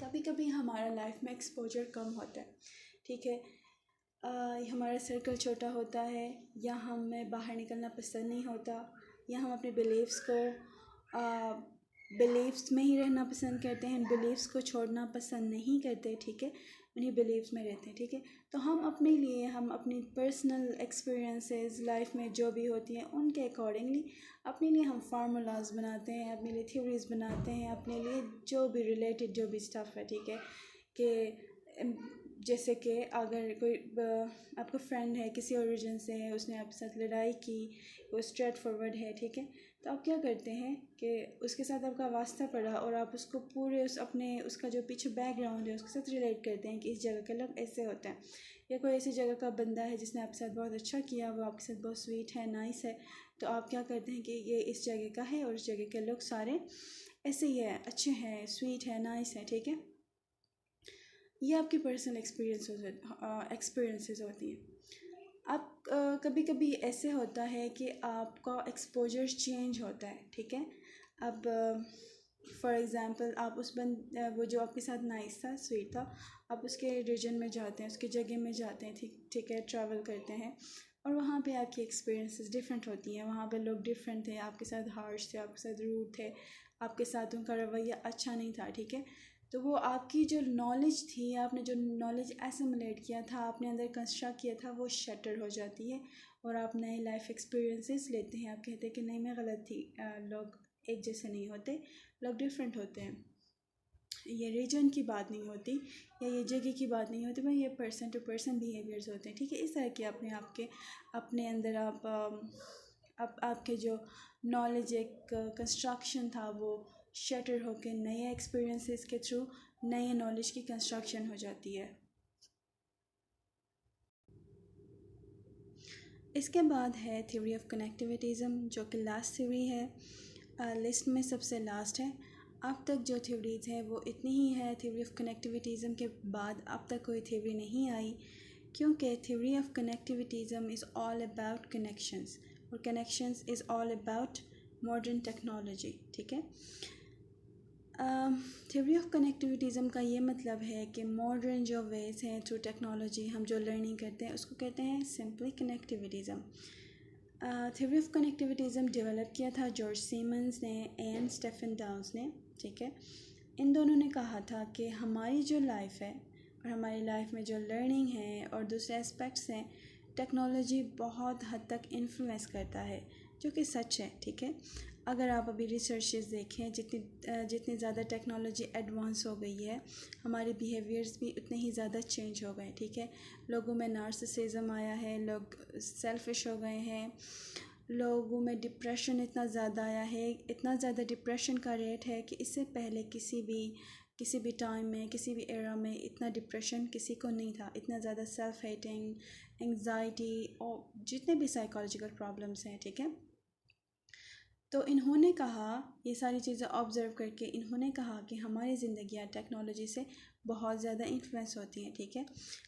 कभी कभी हमारा लाइफ में एक्सपोजर कम होता है, ठीक है। हमारा सर्कल छोटा होता है या हमें बाहर निकलना पसंद नहीं होता या हम अपने बिलीव्स में ही रहना पसंद करते हैं, बिलीव्स को छोड़ना पसंद नहीं करते, ठीक है। उन्हीं बिलीव्स में रहते हैं, ठीक है। तो हम अपनी पर्सनल एक्सपीरियंसेस लाइफ में जो भी होती हैं उनके अकॉर्डिंगली अपने लिए हम फार्मूलाज बनाते हैं, अपने लिए थ्योरीज बनाते हैं, अपने लिए जो भी रिलेटेड जो भी स्टफ़ है, ठीक है। कि जैसे कि अगर कोई आपका फ्रेंड है, किसी ओरिजिन से है, उसने आपके साथ लड़ाई की, वो स्ट्रेट फॉरवर्ड है, ठीक है। तो आप क्या करते हैं कि उसके साथ आपका वास्ता पड़ा और आप उसको पूरे उसका जो पीछे बैकग्राउंड है उसके साथ रिलेट करते हैं कि इस जगह के लोग ऐसे होते हैं। या कोई ऐसी जगह का बंदा है जिसने आपके साथ बहुत अच्छा किया, वो आपके साथ बहुत स्वीट है, नाइस है, तो आप क्या करते हैं कि ये इस जगह का है और इस जगह के लोग सारे ऐसे ही है, अच्छे हैं, स्वीट है, नाइस है, ठीक है। ये आपकी पर्सनल एक्सपीरियंसेस होती हैं। अब कभी कभी ऐसे होता है कि आपका एक्सपोजर चेंज होता है, ठीक है। अब फॉर एग्ज़ाम्पल आप वो जो आपके साथ नाइस था, स्वीट था, आप उसके रीजन में जाते हैं, उसकी जगह में जाते हैं, ठीक ठीक है, ट्रैवल करते हैं और वहाँ पे आपकी एक्सपीरियंसेस डिफरेंट होती हैं। वहाँ पे लोग डिफरेंट थे, आपके साथ हार्श थे, आपके साथ रूड थे, आपके साथ उनका रवैया अच्छा नहीं था, ठीक है। तो वो आपकी जो नॉलेज थी, आपने जो नॉलेज एसिमुलेट किया था, आपने अंदर कंस्ट्रक्ट किया था, वो शटर हो जाती है और आप नए लाइफ एक्सपीरियंसेस लेते हैं। आप कहते हैं कि नहीं, मैं गलत थी, लोग एक जैसे नहीं होते, लोग डिफरेंट होते हैं। ये रीजन की बात नहीं होती या ये जगह की बात नहीं होती, भाई ये पर्सन टू पर्सन बिहेवियर्स होते हैं, ठीक है। इस तरह के अपने अंदर आपके जो नॉलेज एक कंस्ट्रक्शन था वो शटर होकर नए एक्सपीरियंसेस के थ्रू नए नॉलेज की कंस्ट्रक्शन हो जाती है। इसके बाद है थ्योरी ऑफ कनेक्टिविटीज़म, जो कि लास्ट थ्योरी है, लिस्ट में सबसे लास्ट है। अब तक जो थ्योरीज है वो इतनी ही है। थ्योरी ऑफ कनेक्टिविटीज़म के बाद अब तक कोई थ्योरी नहीं आई, क्योंकि theory of connectivism is all about connections और connections is all about modern technology, ठीक है। थ्योरी ऑफ कनेक्टिविटीज़म का ये मतलब है कि मॉडर्न जो वेज हैं थ्रू टेक्नोलॉजी हम जो लर्निंग करते हैं उसको कहते हैं सिंपली कनेक्टिविटीज़म। थ्योरी ऑफ कनेक्टिविटीज़म डेवलप किया था जॉर्ज सीमंस ने एंड स्टेफन डाउस ने, ठीक है। इन दोनों ने कहा था कि हमारी जो लाइफ है और हमारी लाइफ में जो लर्निंग है और दूसरे एस्पेक्ट्स हैं, टेक्नोलॉजी बहुत हद तक इन्फ्लुएंस करता है, जो कि सच है, ठीक है। अगर आप अभी रिसर्चेस देखें, जितनी ज़्यादा टेक्नोलॉजी एडवांस हो गई है, हमारे बिहेवियर्स भी उतने ही ज़्यादा चेंज हो गए, ठीक है। लोगों में नार्सिसिज्म आया है, लोग सेल्फिश हो गए हैं, लोगों में डिप्रेशन इतना ज़्यादा आया है, इतना ज़्यादा डिप्रेशन का रेट है कि इससे पहले किसी भी टाइम में, किसी भी एरा में इतना डिप्रेशन किसी को नहीं था। इतना ज़्यादा सेल्फ हेटिंग, एंग्जाइटी और जितने भी साइकोलॉजिकल प्रॉब्लम्स हैं, ठीक है। तो इन्होंने कहा, ये सारी चीज़ें ऑब्ज़र्व करके इन्होंने कहा कि हमारी ज़िंदगियाँ टेक्नोलॉजी से बहुत ज़्यादा इन्फ्लुएंस होती हैं, ठीक है।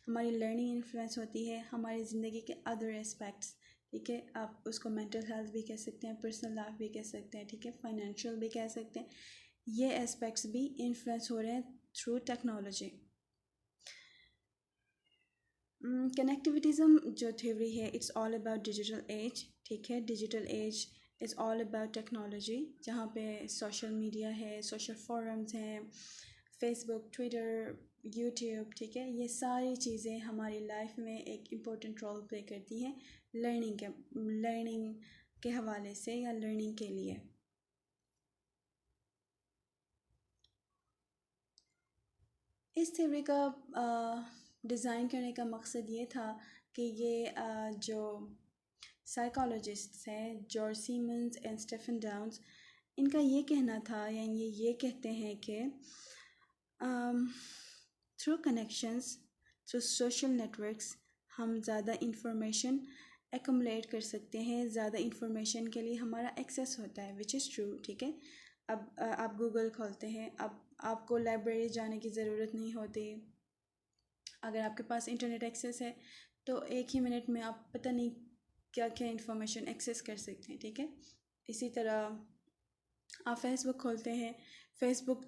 हमारी लर्निंग इन्फ्लुएंस होती है, हमारी ज़िंदगी के अदर एस्पेक्ट्स, ठीक है। आप उसको मेंटल हेल्थ भी कह सकते हैं, पर्सनल लाइफ भी कह सकते हैं, ठीक है, फाइनेंशियल भी कह सकते हैं। ये एस्पेक्ट्स भी इन्फ्लुएंस हो रहे हैं थ्रू टेक्नोलॉजी। कनेक्टिविज़म जो थ्योरी है, it's all about digital age, ठीक है। Digital age is all about technology, जहाँ पे सोशल मीडिया है, सोशल फोरम्स हैं, फेसबुक, ट्विटर, यूट्यूब, ठीक है। ये सारी चीज़ें हमारी लाइफ में एक इम्पोर्टेंट रोल प्ले करती हैं लर्निंग के हवाले से या लर्निंग के लिए। इस थ्योरी का डिज़ाइन करने का मकसद ये था कि ये जो साइकोलॉजिस्ट्स हैं, George Siemens and Stephen Downes, इनका ये कहना था, यानी ये कहते हैं कि through connections, through social networks हम ज़्यादा इंफॉर्मेशन एकमुलेट कर सकते हैं, ज़्यादा इंफॉर्मेशन के लिए हमारा एक्सेस होता है, विच इज़ ट्रू, ठीक है। अब आप गूगल खोलते हैं, अब आपको लाइब्रेरी जाने की ज़रूरत नहीं होती। अगर आपके पास इंटरनेट एक्सेस है तो एक ही मिनट में आप पता नहीं क्या क्या इंफॉर्मेशन एक्सेस कर सकते हैं, ठीक है। इसी तरह आप फेसबुक खोलते हैं, फेसबुक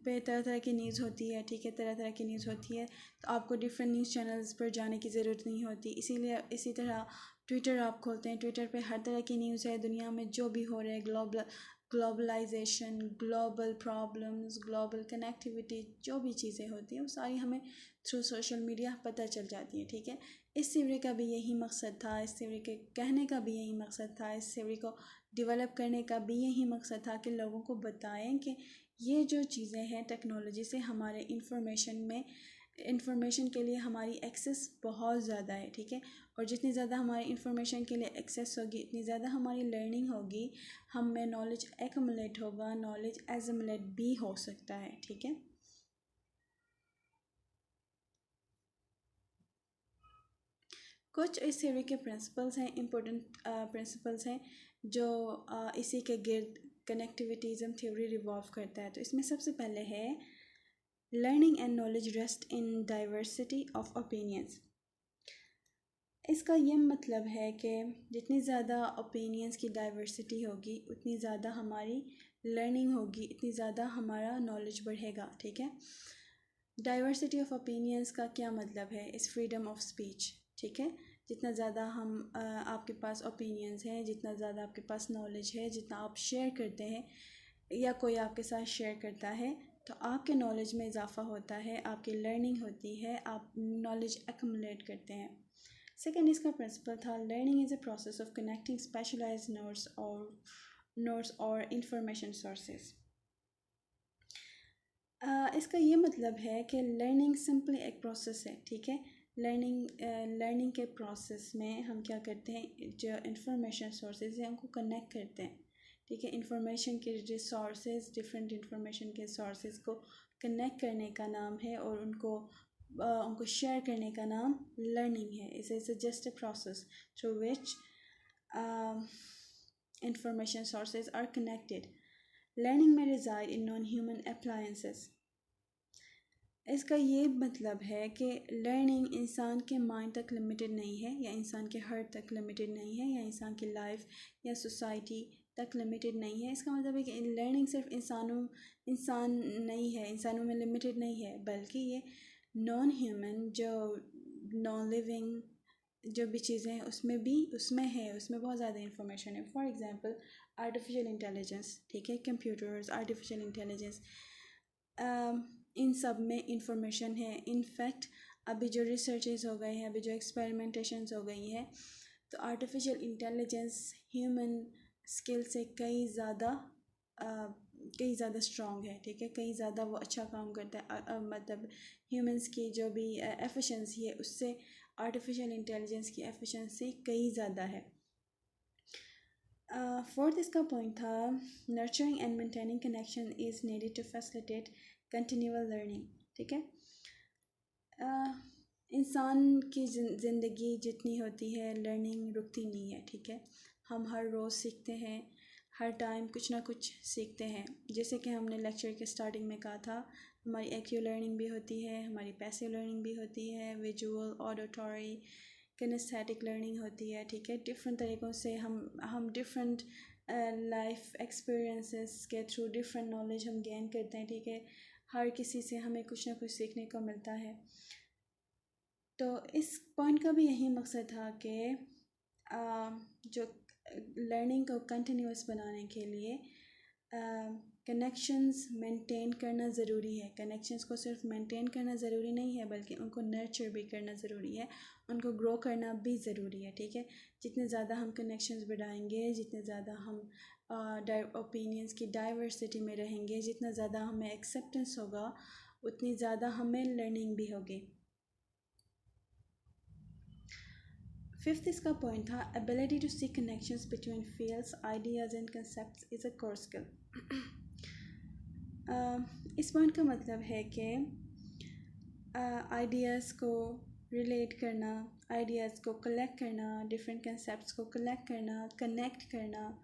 पे तरह तरह की न्यूज़ होती है, ठीक है, तरह तरह की न्यूज़ होती है, तो आपको डिफरेंट न्यूज़ चैनल्स पर जाने की ज़रूरत नहीं होती। इसीलिए इसी तरह ट्विटर आप खोलते हैं, ट्विटर पे हर तरह की न्यूज़ है, दुनिया में जो भी हो रहा है, globalisation, global problems, global connectivity, जो भी चीज़ें होती हैं वो सारी हमें थ्रू सोशल मीडिया पता चल जाती है, ठीक है। इस थ्योरी का भी यही मकसद था, इस थ्योरी के कहने का भी यही मकसद था, इस थ्योरी को डेवलप करने का भी यही मकसद था कि लोगों को बताएं कि ये जो चीज़ें हैं टेक्नोलॉजी से हमारे इंफॉर्मेशन के लिए हमारी एक्सेस बहुत ज़्यादा है, ठीक है। और जितनी ज़्यादा हमारी इंफॉर्मेशन के लिए एक्सेस होगी, इतनी ज़्यादा हमारी लर्निंग होगी, हम में नॉलेज एक्युमुलेट होगा, नॉलेज एजुमुलेट भी हो सकता है, ठीक है। कुछ इस थ्योरी के प्रिंसिपल्स हैं, इम्पोर्टेंट प्रिंसिपल्स हैं जो इसी के गिर्द कनेक्टिविटीज़म थ्योरी रिवॉल्व करता है। तो इसमें सबसे पहले है learning and knowledge rest in diversity of opinions. इसका ये मतलब है कि जितनी ज़्यादा ओपिनियंस की डाइवर्सिटी होगी उतनी ज़्यादा हमारी लर्निंग होगी, इतनी ज़्यादा हमारा नॉलेज बढ़ेगा, ठीक है। डाइवर्सिटी ऑफ ओपिनियंस का क्या मतलब है, इस फ्रीडम ऑफ स्पीच, ठीक है। जितना ज़्यादा आपके पास ओपिनियंस हैं, जितना ज़्यादा आपके पास नॉलेज है, जितना आप शेयर करते हैं या कोई आपके साथ शेयर करता है, तो आपके नॉलेज में इजाफ़ा होता है, आपकी लर्निंग होती है, आप नॉलेज एक्युमुलेट करते हैं। सेकेंड इसका प्रिंसिपल था learning is a process of connecting specialised notes और इंफॉर्मेशन सोर्सेज। इसका ये मतलब है कि लर्निंग सिंपली एक प्रोसेस है, ठीक है। लर्निंग के प्रोसेस में हम क्या करते हैं, जो इंफॉर्मेशन सोर्सेज हैं उनको कनेक्ट करते हैं, ठीक है। इंफॉर्मेशन के जो सोर्सेज, डिफरेंट इंफॉर्मेशन के सोर्सेज को कनेक्ट करने का नाम है और उनको शेयर करने का नाम लर्निंग है। It's just a process through which information sources are connected. Learning में reside in non human appliances. इसका ये मतलब है कि लर्निंग इंसान के माइंड तक लिमिटेड नहीं है, या इंसान के हार्ट तक लिमिटेड नहीं है, या इंसान की लाइफ या सोसाइटी तक लिमिटेड नहीं है। इसका मतलब है कि लर्निंग सिर्फ इंसान नहीं है, इंसानों में लिमिटेड नहीं है, बल्कि ये नॉन ह्यूमन, जो नॉन लिविंग जो भी चीज़ें हैं उसमें है, उसमें बहुत ज़्यादा इंफॉर्मेशन है। फॉर एग्ज़ाम्पल आर्टिफिशियल इंटेलिजेंस, ठीक है, कंप्यूटर्स, आर्टिफिशियल इंटेलिजेंस, इन सब में इंफॉर्मेशन है। इनफैक्ट अभी जो रिसर्चेस हो गए हैं, अभी जो एक्सपेरिमेंटेशंस हो गई हैं, तो आर्टिफिशियल इंटेलिजेंस ह्यूमन स्किल से कई ज़्यादा स्ट्रॉन्ग है, ठीक है, कई ज़्यादा वो अच्छा काम करता है। मतलब ह्यूमंस की जो भी एफिशिएंसी है उससे आर्टिफिशियल इंटेलिजेंस की एफिशिएंसी कई ज़्यादा है। फोर्थ इसका पॉइंट था, nurturing and maintaining connection is needed to facilitate continual learning. ठीक है, इंसान की ज़िंदगी जितनी होती है लर्निंग रुकती नहीं है। ठीक है, हम हर रोज़ सीखते हैं, हर टाइम कुछ ना कुछ सीखते हैं। जैसे कि हमने लेक्चर के स्टार्टिंग में कहा था, हमारी एक्यू लर्निंग भी होती है, हमारी पैसिव लर्निंग भी होती है, विजुअल, ऑडिटरी, किनेस्थेटिक लर्निंग होती है। ठीक है, डिफरेंट तरीक़ों से हम डिफरेंट लाइफ एक्सपीरियंसेस के थ्रू डिफरेंट नॉलेज हम गेन करते हैं। ठीक है, हर किसी से हमें कुछ ना कुछ सीखने को मिलता है। तो इस पॉइंट का भी यही मकसद था कि जो लर्निंग को कंटिन्यूस बनाने के लिए कनेक्शंस मेंटेन करना ज़रूरी है। कनेक्शंस को सिर्फ मेंटेन करना ज़रूरी नहीं है, बल्कि उनको नर्चर भी करना ज़रूरी है, उनको ग्रो करना भी ज़रूरी है। ठीक है, जितने ज़्यादा हम कनेक्शंस बढ़ाएंगे, जितने ज़्यादा हम ओपिनियंस की डाइवर्सिटी में रहेंगे, जितना ज़्यादा हमें एक्सेप्टेंस होगा, उतनी ज़्यादा हमें लर्निंग भी होगी। फिफ्थ इसका पॉइंट था, ability to see connections between fields, ideas and concepts is a core skill. इस पॉइंट का मतलब है कि आइडियाज़ को रिलेट करना, आइडियाज़ को कलेक्ट करना, डिफरेंट कंसेप्ट्स को कलेक्ट करना, कनेक्ट करना,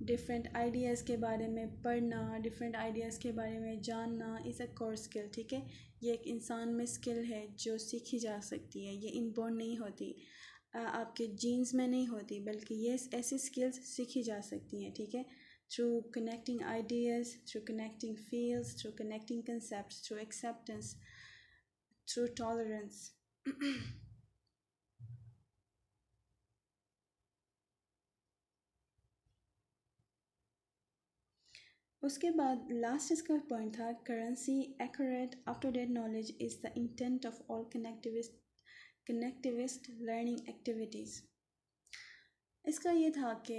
डिफरेंट आइडियाज़ के बारे में पढ़ना, डिफरेंट आइडियाज़ के बारे में जानना इज़ अ कोर स्किल। ठीक है, ये एक इंसान में स्किल है जो सीखी जा सकती है, ये इनबॉर्न नहीं होती, आपके जीन्स में नहीं होती, बल्कि ये ऐसी स्किल्स सीखी जा सकती हैं। ठीक है, through connecting ideas, through connecting fields, through connecting concepts, through acceptance, through tolerance. उसके बाद लास्ट इसका पॉइंट था, currency accurate up to date knowledge is the intent of all connectivist learning activities. इसका ये था कि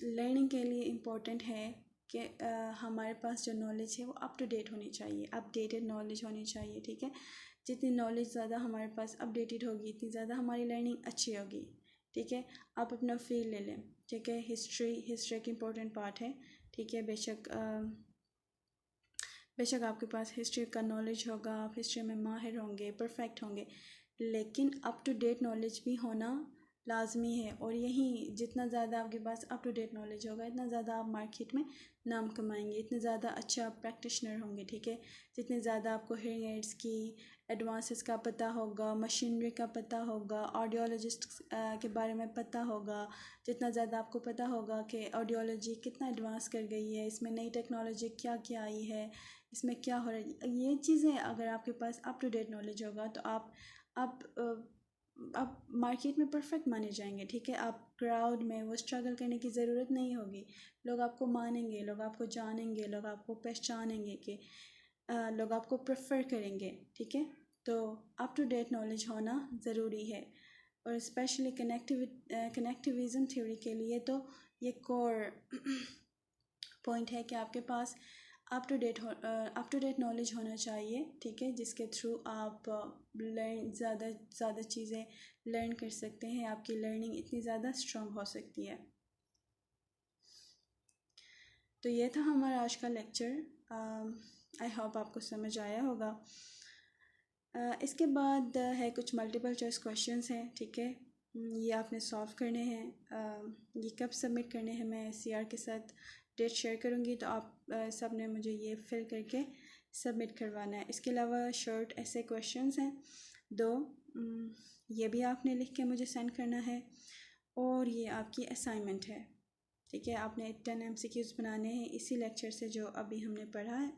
लर्निंग के लिए इम्पोर्टेंट है कि हमारे पास जो नॉलेज है वो अप टू डेट होनी चाहिए, अपडेटेड नॉलेज होनी चाहिए। ठीक है, जितनी नॉलेज ज़्यादा हमारे पास अपडेटेड होगी, इतनी ज़्यादा हमारी लर्निंग अच्छी होगी। ठीक है, आप अपना फील्ड ले लें। ठीक है, हिस्ट्री एक इम्पोर्टेंट पार्ट है। ठीक है, बेशक आपके पास हिस्ट्री का नॉलेज होगा, आप हिस्ट्री में माहिर होंगे, परफेक्ट होंगे, लेकिन अप टू डेट नॉलेज भी होना लाजमी है। और यही जितना ज़्यादा आपके पास अप टू डेट नॉलेज होगा, इतना ज़्यादा आप मार्केट में नाम कमाएंगे, इतने ज़्यादा अच्छा प्रैक्टिशनर होंगे। ठीक है, जितने ज़्यादा आपको हेयरिंग एड्स की एडवांसेस का पता होगा, मशीनरी का पता होगा, ऑडियोलॉजिस्ट के बारे में पता होगा, जितना ज़्यादा आपको पता होगा कि ऑडियोलॉजी कितना एडवांस कर गई है, इसमें नई टेक्नोलॉजी क्या क्या आई है, इसमें क्या हो रहा है, ये चीज़ें अगर आपके पास अप टू डेट नॉलेज होगा तो आप मार्केट में परफेक्ट माने जाएंगे। ठीक है, आप क्राउड में वो स्ट्रगल करने की ज़रूरत नहीं होगी, लोग आपको मानेंगे, लोग आपको जानेंगे, लोग आपको पहचानेंगे, कि लोग आपको प्रेफर करेंगे। ठीक है, तो अप टू डेट नॉलेज होना ज़रूरी है, और स्पेशली कनेक्टिविज़म थ्योरी के लिए तो ये कोर पॉइंट है कि आपके पास अप टू डेट नॉलेज होना चाहिए। ठीक है, जिसके थ्रू आप ज़्यादा चीज़ें लर्न कर सकते हैं, आपकी लर्निंग इतनी ज़्यादा स्ट्रॉन्ग हो सकती है। तो ये था हमारा आज का लेक्चर। आई होप आपको समझ आया होगा। इसके बाद है कुछ मल्टीपल चॉइस क्वेश्चंस हैं। ठीक है, ये आपने सॉल्व करने हैं। ये कब सबमिट करने हैं मैं सीआर के साथ डेट शेयर करूँगी, तो आप सब ने मुझे ये फिल करके सबमिट करवाना है। इसके अलावा शॉर्ट ऐसे क्वेश्चंस हैं 2, ये भी आपने लिख के मुझे सेंड करना है, और ये आपकी असाइनमेंट है। ठीक है, आपने 10 MCQs बनाने हैं इसी लेक्चर से जो अभी हमने पढ़ा है,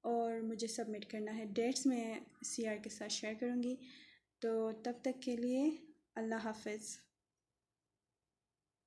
और मुझे सबमिट करना है। डेट्स मैं सीआर के साथ शेयर करूँगी। तो तब तक के लिए अल्लाह हाफ़िज़।